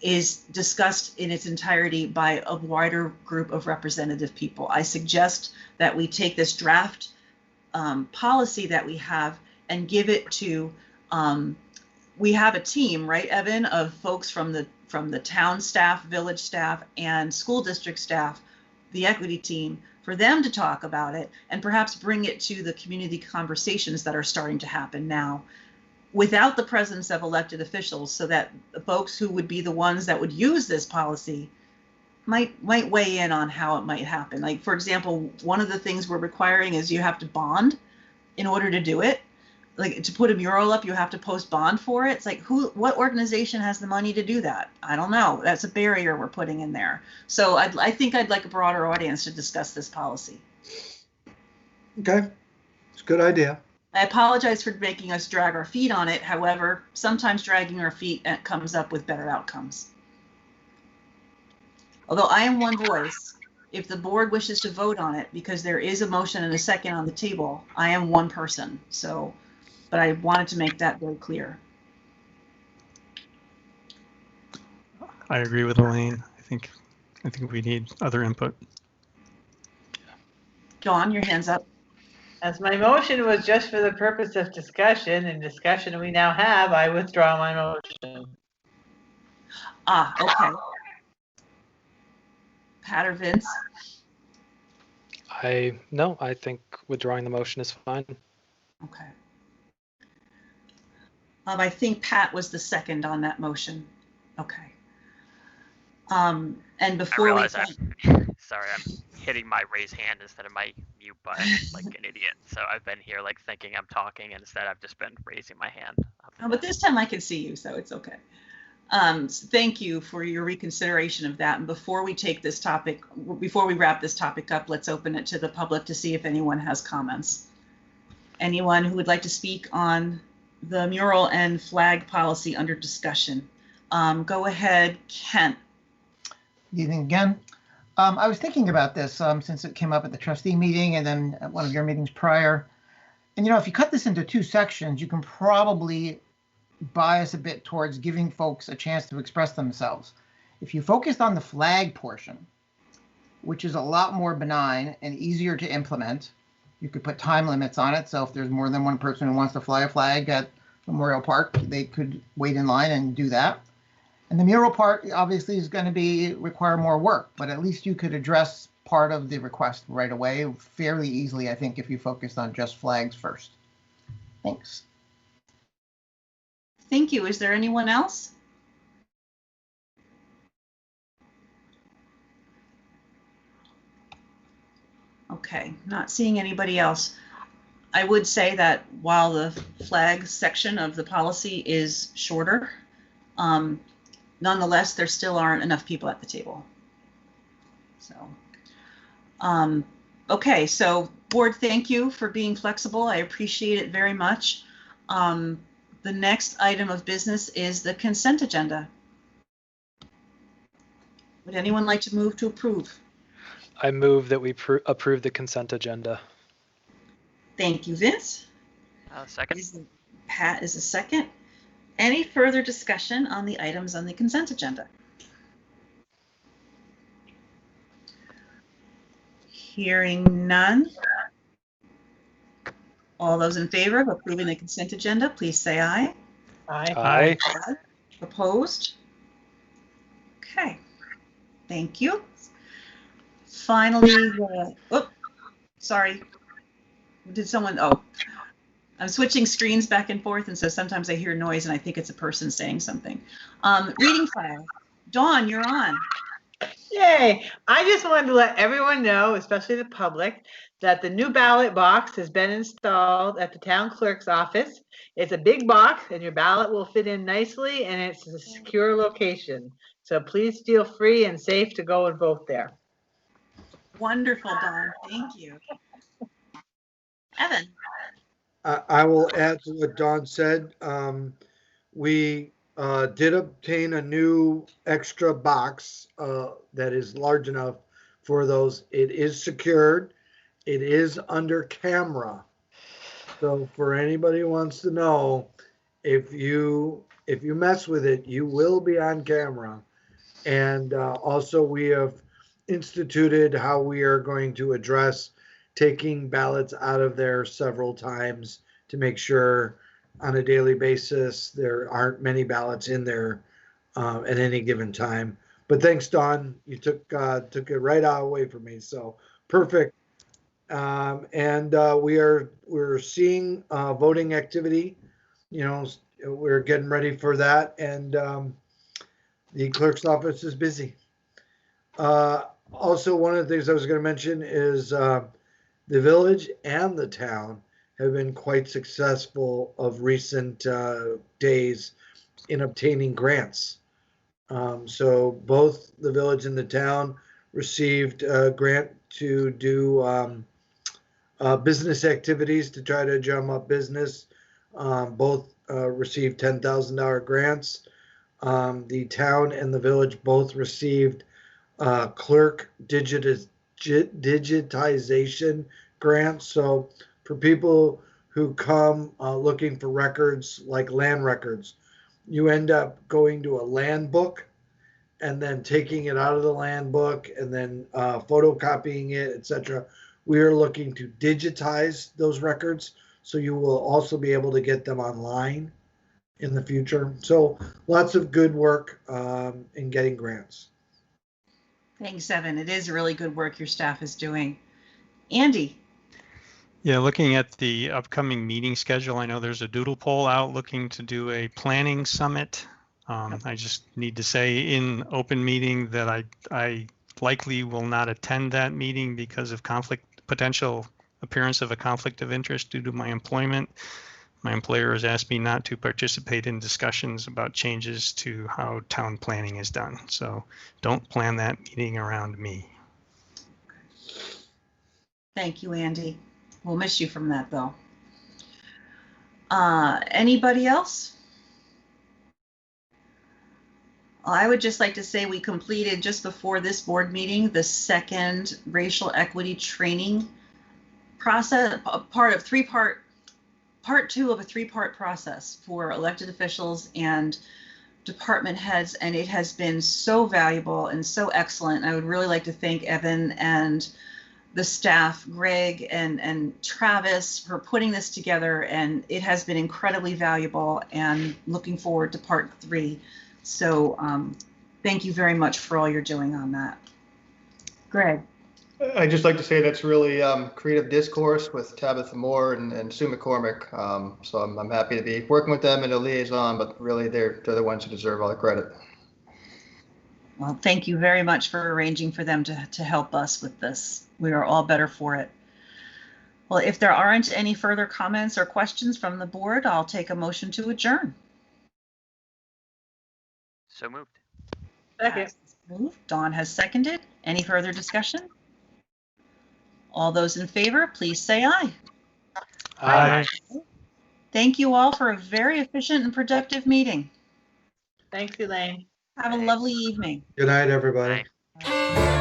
is discussed in its entirety by a wider group of representative people. I suggest that we take this draft policy that we have and give it to, we have a team, right, Evan, of folks from the town staff, village staff, and school district staff, the equity team, for them to talk about it and perhaps bring it to the community conversations that are starting to happen now, without the presence of elected officials, so that the folks who would be the ones that would use this policy might weigh in on how it might happen. Like, for example, one of the things we're requiring is you have to bond in order to do it. Like, to put a mural up, you have to post bond for it. It's like, what organization has the money to do that? I don't know. That's a barrier we're putting in there. So I think I'd like a broader audience to discuss this policy. Okay, it's a good idea. I apologize for making us drag our feet on it. However, sometimes dragging our feet comes up with better outcomes. Although I am one voice, if the board wishes to vote on it, because there is a motion and a second on the table, I am one person. So, but I wanted to make that very clear. I agree with Elaine. I think we need other input. Dawn, your hand's up. As my motion was just for the purpose of discussion, and discussion we now have, I withdraw my motion. Ah, okay. Pat or Vince? No, I think withdrawing the motion is fine. Okay. I think Pat was the second on that motion. Okay. And before I we, realize sorry, I'm hitting my raise hand instead of my mute button like an idiot. So I've been here like thinking I'm talking, and instead I've just been raising my hand. oh, but this time I can see you, so it's okay. So thank you for your reconsideration of that. And before we take this topic, before we wrap this topic up, let's open it to the public to see if anyone has comments. Anyone who would like to speak on the mural and flag policy under discussion? Go ahead, Kent. Good evening again. I was thinking about this since it came up at the trustee meeting and then at one of your meetings prior. And, if you cut this into two sections, you can probably bias a bit towards giving folks a chance to express themselves. If you focused on the flag portion, which is a lot more benign and easier to implement, you could put time limits on it. So if there's more than one person who wants to fly a flag at Memorial Park, they could wait in line and do that. And the mural part obviously is going to require more work, but at least you could address part of the request right away fairly easily, I think, if you focused on just flags first. Thanks. Thank you. Is there anyone else? Okay, not seeing anybody else. I would say that while the flag section of the policy is shorter, nonetheless, there still aren't enough people at the table. So, okay, so board, thank you for being flexible. I appreciate it very much. The next item of business is the consent agenda. Would anyone like to move to approve? I move that we approve the consent agenda. Thank you, Vince. Second. Pat is a second. Any further discussion on the items on the consent agenda? Hearing none. All those in favor of approving the consent agenda, please say aye. Aye. Aye. Opposed? Okay. Thank you. Finally, sorry. Did someone, I'm switching screens back and forth, and so sometimes I hear noise and I think it's a person saying something. Reading file. Dawn, you're on. Yay! I just wanted to let everyone know, especially the public, that the new ballot box has been installed at the town clerk's office. It's a big box and your ballot will fit in nicely, and it's a secure location. So please feel free and safe to go and vote there. Wonderful, Dawn. Thank you. Evan. I will add to what Dawn said. We did obtain a new extra box that is large enough for those. It is secured. It is under camera. So for anybody who wants to know, if you mess with it, you will be on camera. And also we have instituted how we are going to address taking ballots out of there several times to make sure on a daily basis there aren't many ballots in there at any given time. But thanks, Dawn. You took it right out away from me. So perfect. We're seeing voting activity. We're getting ready for that, and the clerk's office is busy. Also, one of the things I was going to mention is the village and the town have been quite successful of recent days in obtaining grants. So both the village and the town received a grant to do business activities to try to drum up business. Both received $10,000 grants. The town and the village both received clerk digitization grants. So for people who come looking for records like land records, you end up going to a land book and then taking it out of the land book and then photocopying it, etc. We are looking to digitize those records, so you will also be able to get them online in the future. So lots of good work in getting grants. Thanks, Evan. It is really good work your staff is doing. Andy? Yeah, looking at the upcoming meeting schedule, I know there's a doodle poll out looking to do a planning summit. I just need to say in open meeting that I likely will not attend that meeting because of potential appearance of a conflict of interest due to my employment. My employer has asked me not to participate in discussions about changes to how town planning is done. So don't plan that meeting around me. Thank you, Andy. We'll miss you from that, though. Anybody else? I would just like to say we completed just before this board meeting the second racial equity training process, part two of a three-part process for elected officials and department heads, and it has been so valuable and so excellent. I would really like to thank Evan and the staff, Greg and Travis, for putting this together, and it has been incredibly valuable, and looking forward to part 3. So thank you very much for all you're doing on that. Greg. I'd just like to say that's really creative discourse with Tabitha Moore and Sue McCormick. So I'm happy to be working with them in a liaison, but really they're the ones who deserve all the credit. Well, thank you very much for arranging for them to help us with this. We are all better for it. Well, if there aren't any further comments or questions from the board, I'll take a motion to adjourn. So moved. Second. Dawn has seconded. Any further discussion? All those in favor, please say aye. Aye. Thank you all for a very efficient and productive meeting. Thanks, Elaine. Have a lovely evening. Good night, everybody. Bye.